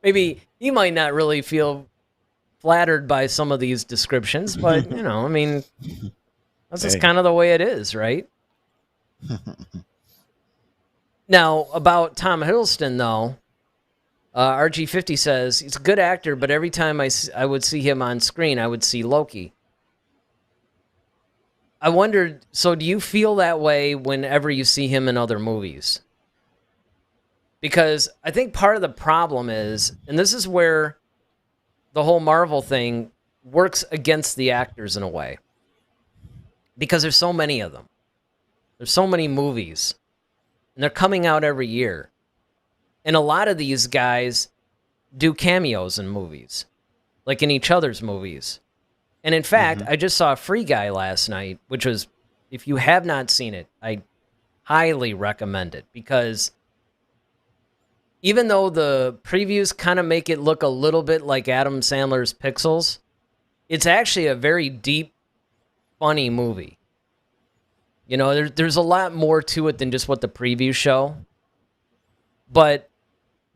maybe he might not really feel flattered by some of these descriptions, but that's just kind of the way it is, right? Now, about Tom Hiddleston, though, RG50 says, he's a good actor, but every time I would see him on screen, I would see Loki. I wondered, so do you feel that way whenever you see him in other movies? Because I think part of the problem is, and this is where the whole Marvel thing works against the actors in a way, because there's so many of them. There's so many movies, and they're coming out every year. And a lot of these guys do cameos in movies, like in each other's movies. And in fact, I just saw Free Guy last night, which was, if you have not seen it, I highly recommend it, because even though the previews kind of make it look a little bit like Adam Sandler's Pixels, it's actually a very deep, funny movie. There's a lot more to it than just what the previews show. But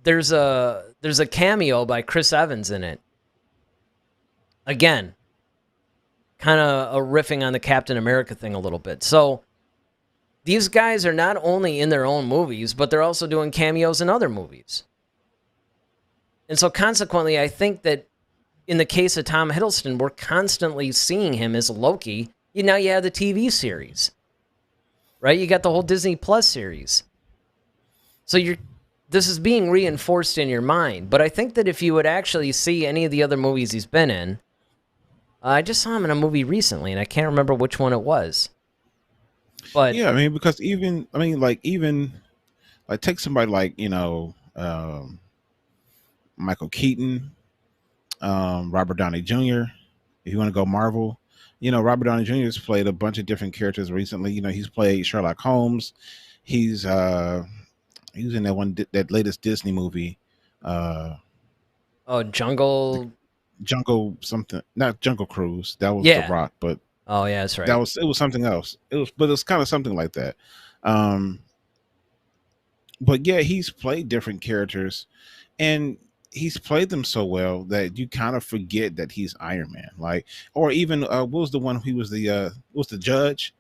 there's a cameo by Chris Evans in it. Again, kind of a riffing on the Captain America thing a little bit. So these guys are not only in their own movies, but they're also doing cameos in other movies. And so consequently, I think that in the case of Tom Hiddleston, we're constantly seeing him as Loki. Now you have the TV series, right? You got the whole Disney Plus series. So this is being reinforced in your mind. But I think that if you would actually see any of the other movies he's been in, I just saw him in a movie recently, and I can't remember which one it was. But
yeah, because even take somebody like Michael Keaton, Robert Downey Jr. If you want to go Marvel, Robert Downey Jr. has played a bunch of different characters recently. He's played Sherlock Holmes. He was in that latest Disney movie. Jungle something, not Jungle Cruise. That was The Rock, but
oh yeah, that's right.
It was something else. But it's kind of something like that. But yeah, he's played different characters, and he's played them so well that you kind of forget that he's Iron Man. Or even what was the one? He was the judge.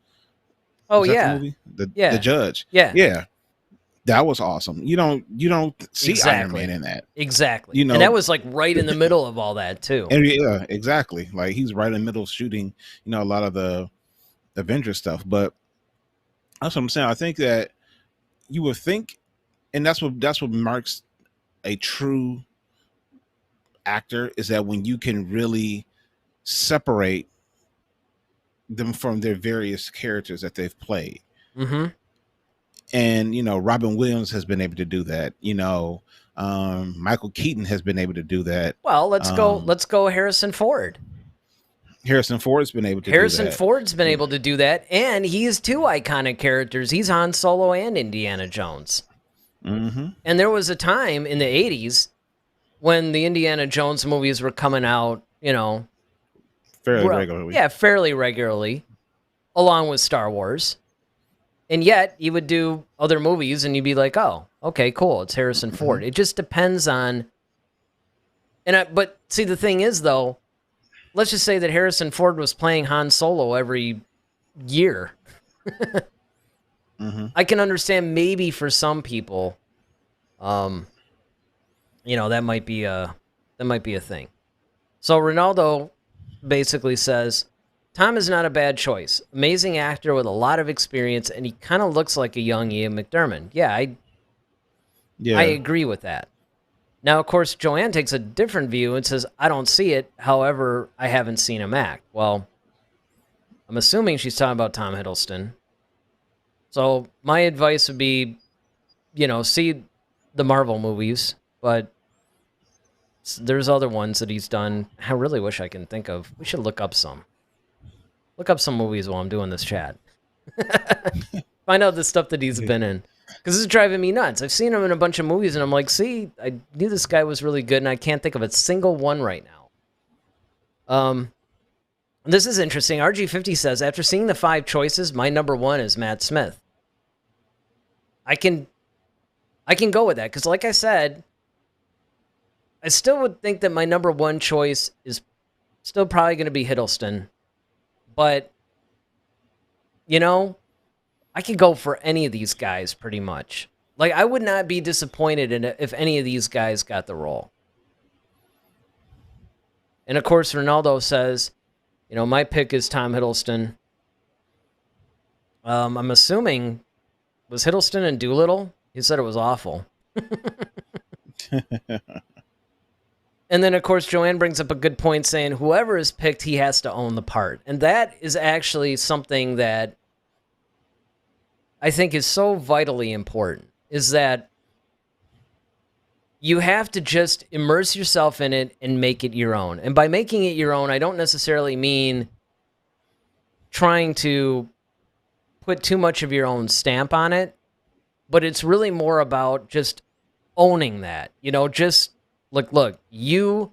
Oh
was
yeah,
the judge. Yeah. That was awesome. You don't see Iron Man in that.
Exactly. And that was right in the middle of all that too.
And yeah, exactly. He's right in the middle of shooting, a lot of the Avengers stuff. But that's what I'm saying. I think that you would think, and that's what marks a true actor, is that when you can really separate them from their various characters that they've played.
Mm-hmm.
And Robin Williams has been able to do that. Michael Keaton has been able to do that.
Well, let's go Harrison Ford.
Harrison Ford's been able to do that.
Harrison Ford's been able to do that, and he's two iconic characters. He's Han Solo and Indiana Jones.
Mm-hmm.
And there was a time in the 80s when the Indiana Jones movies were coming out,
fairly regularly.
Yeah, fairly regularly, along with Star Wars. And yet, you would do other movies, and you'd be like, oh, okay, cool, it's Harrison Ford. It just depends on... But see, the thing is, though, let's just say that Harrison Ford was playing Han Solo every year. I can understand maybe for some people, that might be a thing. So Ronaldo basically says, Tom is not a bad choice. Amazing actor with a lot of experience, and he kind of looks like a young Ian McDiarmid. Yeah, I agree with that. Now, of course, Joanne takes a different view and says, I don't see it. However, I haven't seen him act. Well, I'm assuming she's talking about Tom Hiddleston. So my advice would be, see the Marvel movies, but there's other ones that he's done. I really wish I can think of. We should look up some. Look up some movies while I'm doing this chat. Find out the stuff that he's been in. Because this is driving me nuts. I've seen him in a bunch of movies, and I'm like, see, I knew this guy was really good, and I can't think of a single one right now. This is interesting. RG50 says, after seeing the 5 choices, my number 1 is Matt Smith. I can go with that, because like I said, I still would think that my number 1 choice is still probably going to be Hiddleston. But, I could go for any of these guys pretty much. Like, I would not be disappointed if any of these guys got the role. And, of course, Ronaldo says, my pick is Tom Hiddleston. I'm assuming, was Hiddleston in Doolittle? He said it was awful. And then, of course, Joanne brings up a good point saying whoever is picked, he has to own the part. And that is actually something that I think is so vitally important, is that you have to just immerse yourself in it and make it your own. And by making it your own, I don't necessarily mean trying to put too much of your own stamp on it, but it's really more about just owning that. Just look, you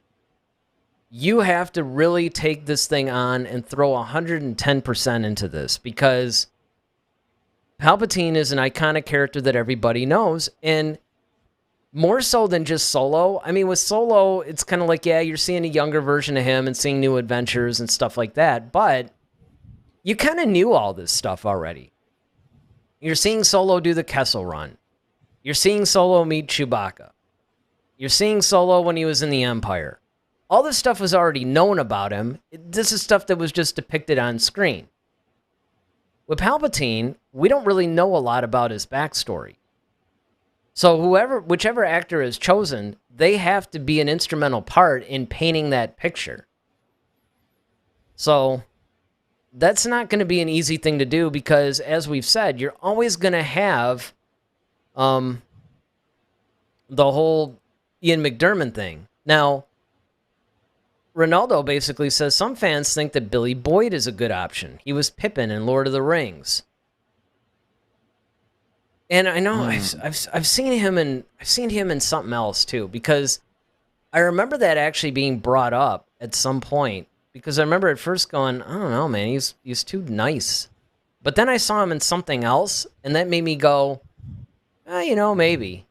have to really take this thing on and throw 110% into this, because Palpatine is an iconic character that everybody knows, and more so than just Solo. I mean, with Solo, it's kind of like, yeah, you're seeing a younger version of him and seeing new adventures and stuff like that, but you kind of knew all this stuff already. You're seeing Solo do the Kessel Run. You're seeing Solo meet Chewbacca. You're seeing Solo when he was in the Empire. All this stuff was already known about him. This is stuff that was just depicted on screen. With Palpatine, we don't really know a lot about his backstory. So whichever actor is chosen, they have to be an instrumental part in painting that picture. So that's not going to be an easy thing to do, because, as we've said, you're always going to have the whole Ian McDiarmid thing. Now, Ronaldo basically says some fans think that Billy Boyd is a good option. He was Pippin in Lord of the Rings. And I know I've seen him in something else too, because I remember that actually being brought up at some point, because I remember at first going, I don't know, man, he's too nice. But then I saw him in something else, and that made me go, maybe.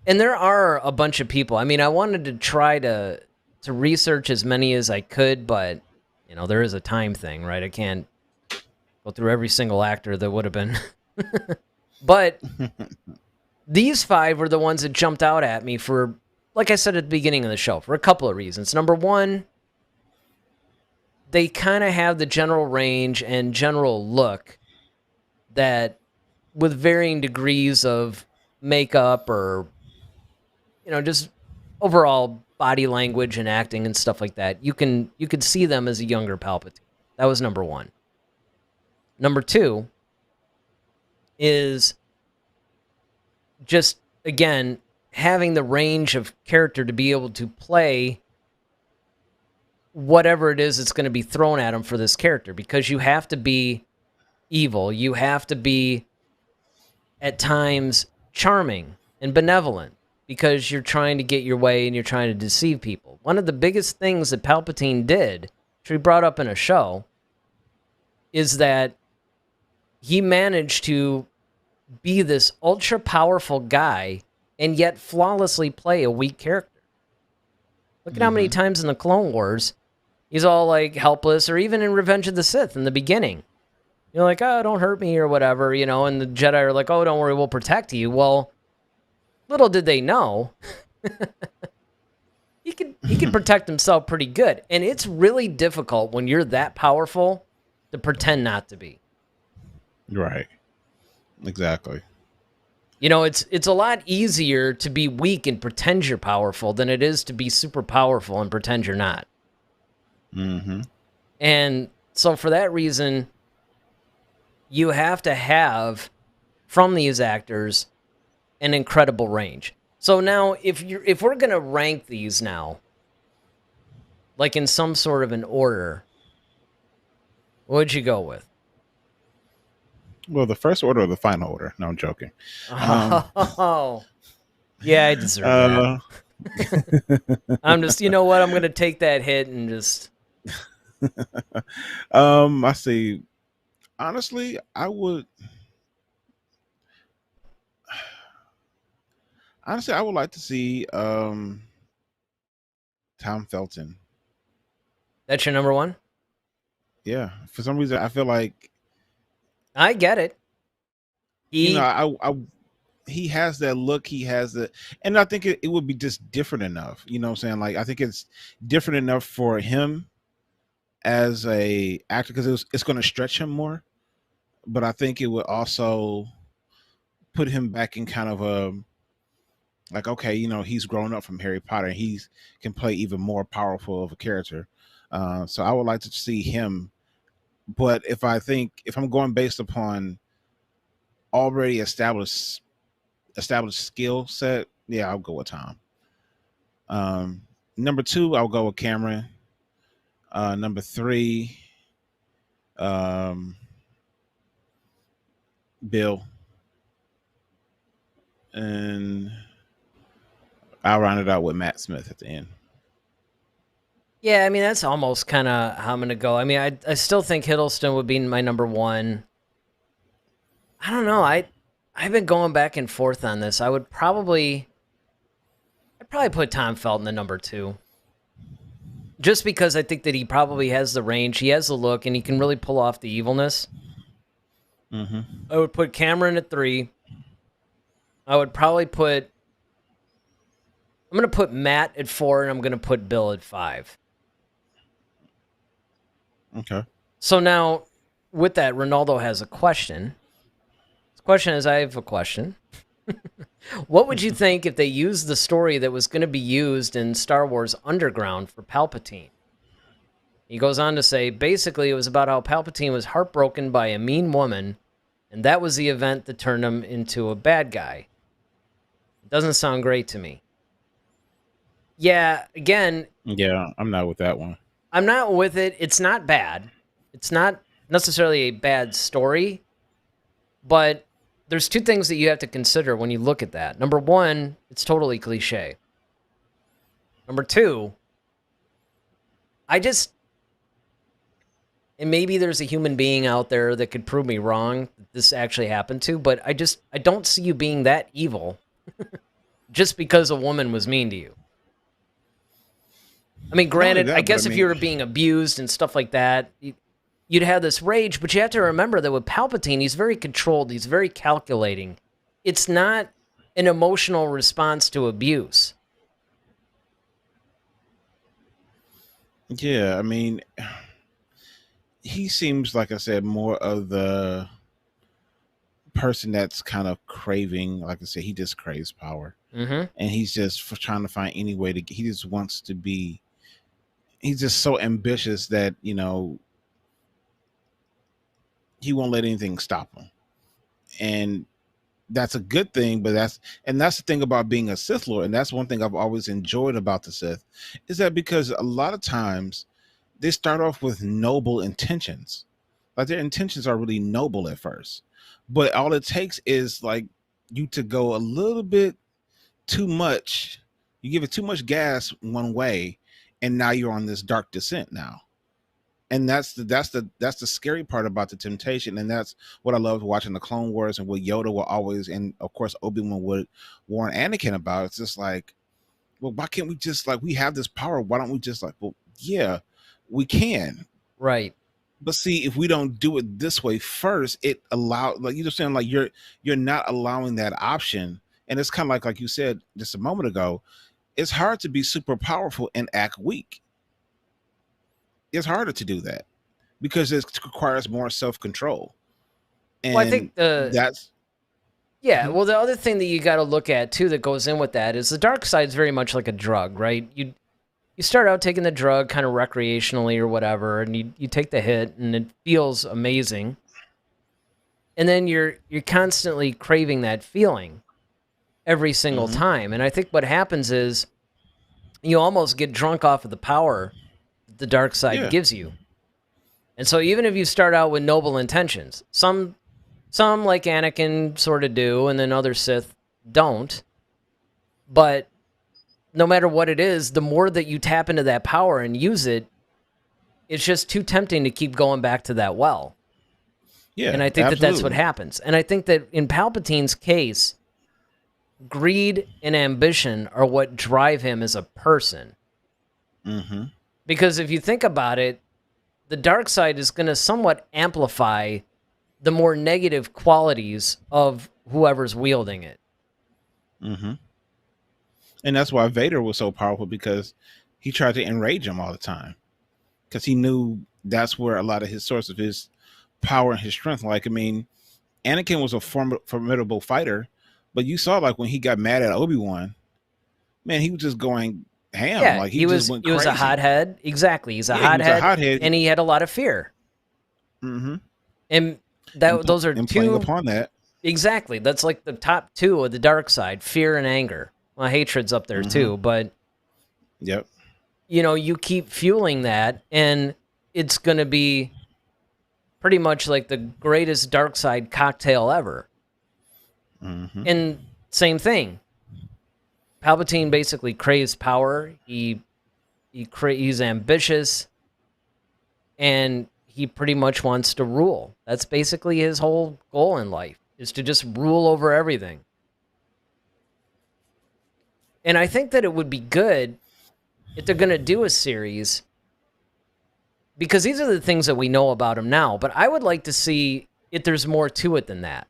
And there are a bunch of people. I mean, I wanted to try to research as many as I could, but, there is a time thing, right? I can't go through every single actor that would have been. But these 5 were the ones that jumped out at me for, like I said at the beginning of the show, for a couple of reasons. Number 1, they kind of have the general range and general look that, with varying degrees of makeup or, just overall body language and acting and stuff like that, you could see them as a younger Palpatine. That was number 1. Number 2 is just again, having the range of character to be able to play whatever it is that's going to be thrown at him for this character, because you have to be evil. You have to be, at times, charming and benevolent because you're trying to get your way and you're trying to deceive people. One of the biggest things that Palpatine did, which we brought up in a show, is that he managed to be this ultra-powerful guy and yet flawlessly play a weak character. Look at how many times in the Clone Wars he's all like helpless, or even in Revenge of the Sith in the beginning. You're like, oh, don't hurt me or whatever, you know, and the Jedi are like, oh, don't worry, we'll protect you. Well, little did they know, he could protect himself pretty good. And it's really difficult when you're that powerful to pretend not to be.
Right. Exactly.
You know, it's a lot easier to be weak and pretend you're powerful than it is to be super powerful and pretend you're not.
Mm-hmm.
And so for that reason, you have to have, from these actors, an incredible range. So now, if we're going to rank these now, like in some sort of an order, what would you go with?
Well, the first order or the final order? No, I'm joking.
Oh, yeah, I deserve that. I'm just, you know what? I'm going to take that hit and just...
I see. Honestly, I would like to see Tom Felton.
That's your number one?
Yeah. For some reason, I feel like
I get it.
he has that look. He has the, and I think it would be just different enough. You know what I'm saying? Like, I think it's different enough for him as a actor, because it's going to stretch him more. But I think it would also put him back in kind of a, like, okay, you know, he's grown up from Harry Potter. He can play even more powerful of a character. So I would like to see him. But if I'm going based upon already established skill set, yeah, I'll go with Tom. Number 2, I'll go with Cameron. Number 3, Bill. And I'll round it out with Matt Smith at the end.
Yeah, I mean, that's almost kind of how I'm going to go. I mean, I still think Hiddleston would be my number 1. I don't know. I've been going back and forth on this. I'd probably put Tom Felton at number 2. Just because I think that he probably has the range, he has the look, and he can really pull off the evilness.
Mm-hmm.
I would put Cameron at 3. I would probably I'm going to put Matt at 4, and I'm going to put Bill at 5.
Okay.
So now, with that, Ronaldo has a question. The question is, I have a question. What would you think if they used the story that was going to be used in Star Wars Underground for Palpatine? He goes on to say, basically, it was about how Palpatine was heartbroken by a mean woman, and that was the event that turned him into a bad guy. It doesn't sound great to me. Yeah, again...
Yeah, I'm not with that one.
I'm not with it. It's not bad. It's not necessarily a bad story, but there's 2 things that you have to consider when you look at that. Number 1, it's totally cliche. Number 2, and maybe there's a human being out there that could prove me wrong that this actually happened to, but I don't see you being that evil just because a woman was mean to you. I mean, granted, I guess if you were being abused and stuff like that, you'd have this rage, but you have to remember that with Palpatine, he's very controlled, he's very calculating. It's not an emotional response to abuse.
Yeah, I mean, he seems, like I said, more of the person that's kind of craving, like I said, he just craves power.
Mm-hmm.
And he's just trying to find any way he just wants to be, he's just so ambitious that, you know, he won't let anything stop him. And that's a good thing, but that's the thing about being a Sith Lord, and that's one thing I've always enjoyed about the Sith, is that because a lot of times they start off with noble intentions, like their intentions are really noble at first, but all it takes is like you to go a little bit too much, you give it too much gas one way, and now you're on this dark descent now. And that's the scary part about the temptation, and that's what I loved watching the Clone Wars and what Yoda will always, and of course Obi-Wan would warn Anakin about. It's just like, well, why can't we just, like, we have this power? Why don't we just, like, well, yeah, we can,
Right.
but see, if we don't do it this way first, it allow, like, you just saying, like, you're not allowing that option, and it's kind of like you said just a moment ago, it's hard to be super powerful and act weak. It's harder to do that because it requires more self-control. And
Well, I think
that's
well, the other thing that you got to look at too that goes in with that is the dark side is very much like a drug, right? You start out taking the drug kind of recreationally or whatever, and you take the hit and it feels amazing. And then you're constantly craving that feeling every single time. And I think what happens is you almost get drunk off of the power the dark side gives you. And so even if you start out with noble intentions, some like Anakin sort of do, and then other Sith don't. But no matter what it is, the more that you tap into that power and use it, it's just too tempting to keep going back to that well.
Yeah.
And I think that that's what happens. And I think that in Palpatine's case, greed and ambition are what drive him as a person.
Mm-hmm.
Because if you think about it, the dark side is going to somewhat amplify the more negative qualities of whoever's wielding it.
Mm-hmm. And that's why Vader was so powerful, because he tried to enrage him all the time, because he knew that's where a lot of his source of his power and his strength. Like, I mean, Anakin was a formidable fighter, but you saw, like, when he got mad at Obi-Wan, man, he was just going ham.
Yeah,
like
he was a hothead. Exactly, he's a hothead, and he had a lot of fear.
Mm-hmm.
And those are two.
Playing upon that,
exactly. That's like the top two of the dark side: fear and anger. Well, hatred's up there too, but
yep.
You know, you keep fueling that, and it's going to be pretty much like the greatest dark side cocktail ever. Mm-hmm. And same thing. Palpatine basically craves power. He's ambitious, and he pretty much wants to rule. That's basically his whole goal in life, is to just rule over everything. And I think that it would be good if they're going to do a series, because these are the things that we know about him now, but I would like to see if there's more to it than that.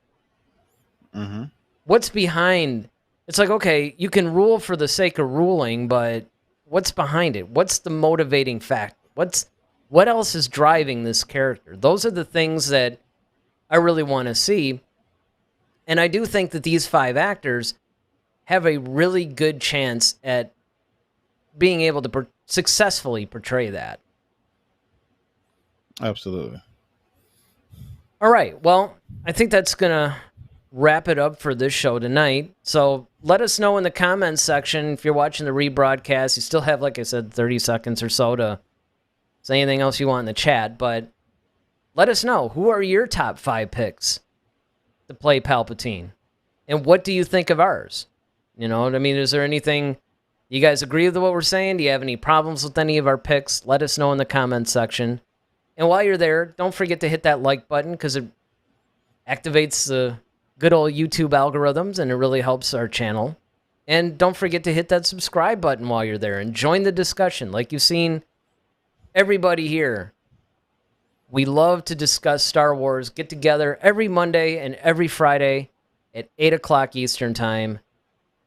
Mm-hmm. What's behind? It's like, okay, you can rule for the sake of ruling, but what's behind it? What's the motivating factor? What else is driving this character? Those are the things that I really want to see. And I do think that these 5 actors have a really good chance at being able to successfully portray that.
Absolutely.
All right. Well, I think that's going to wrap it up for this show tonight. So let us know in the comments section if you're watching the rebroadcast. You still have, like I said, 30 seconds or so to say anything else you want in the chat. But let us know, who are your top 5 picks to play Palpatine? And what do you think of ours? You know what I mean? Is there anything you guys agree with what we're saying? Do you have any problems with any of our picks? Let us know in the comments section. And while you're there, don't forget to hit that like button, because it activates the good old YouTube algorithms, and it really helps our channel. And don't forget to hit that subscribe button while you're there and join the discussion. Like you've seen everybody here, we love to discuss Star Wars, get together every Monday and every Friday at 8 o'clock Eastern Time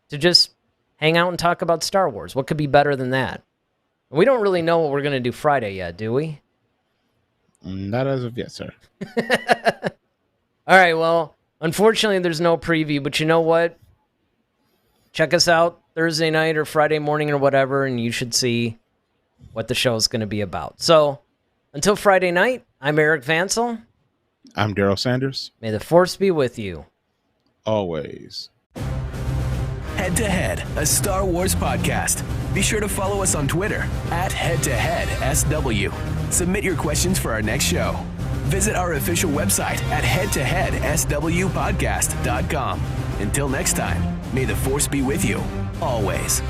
to just hang out and talk about Star Wars. What could be better than that? We don't really know what we're going to do Friday yet, do we?
Not as of yet, sir.
All right, well, unfortunately, there's no preview, but you know what? Check us out Thursday night or Friday morning or whatever, and you should see what the show is going to be about. So, until Friday night, I'm Eric Vansel.
I'm Daryl Sanders.
May the Force be with you.
Always.
Head to Head, a Star Wars podcast. Be sure to follow us on Twitter at HeadToHeadSW. Submit your questions for our next show. Visit our official website at headtoheadswpodcast.com. Until next time, may the Force be with you, always.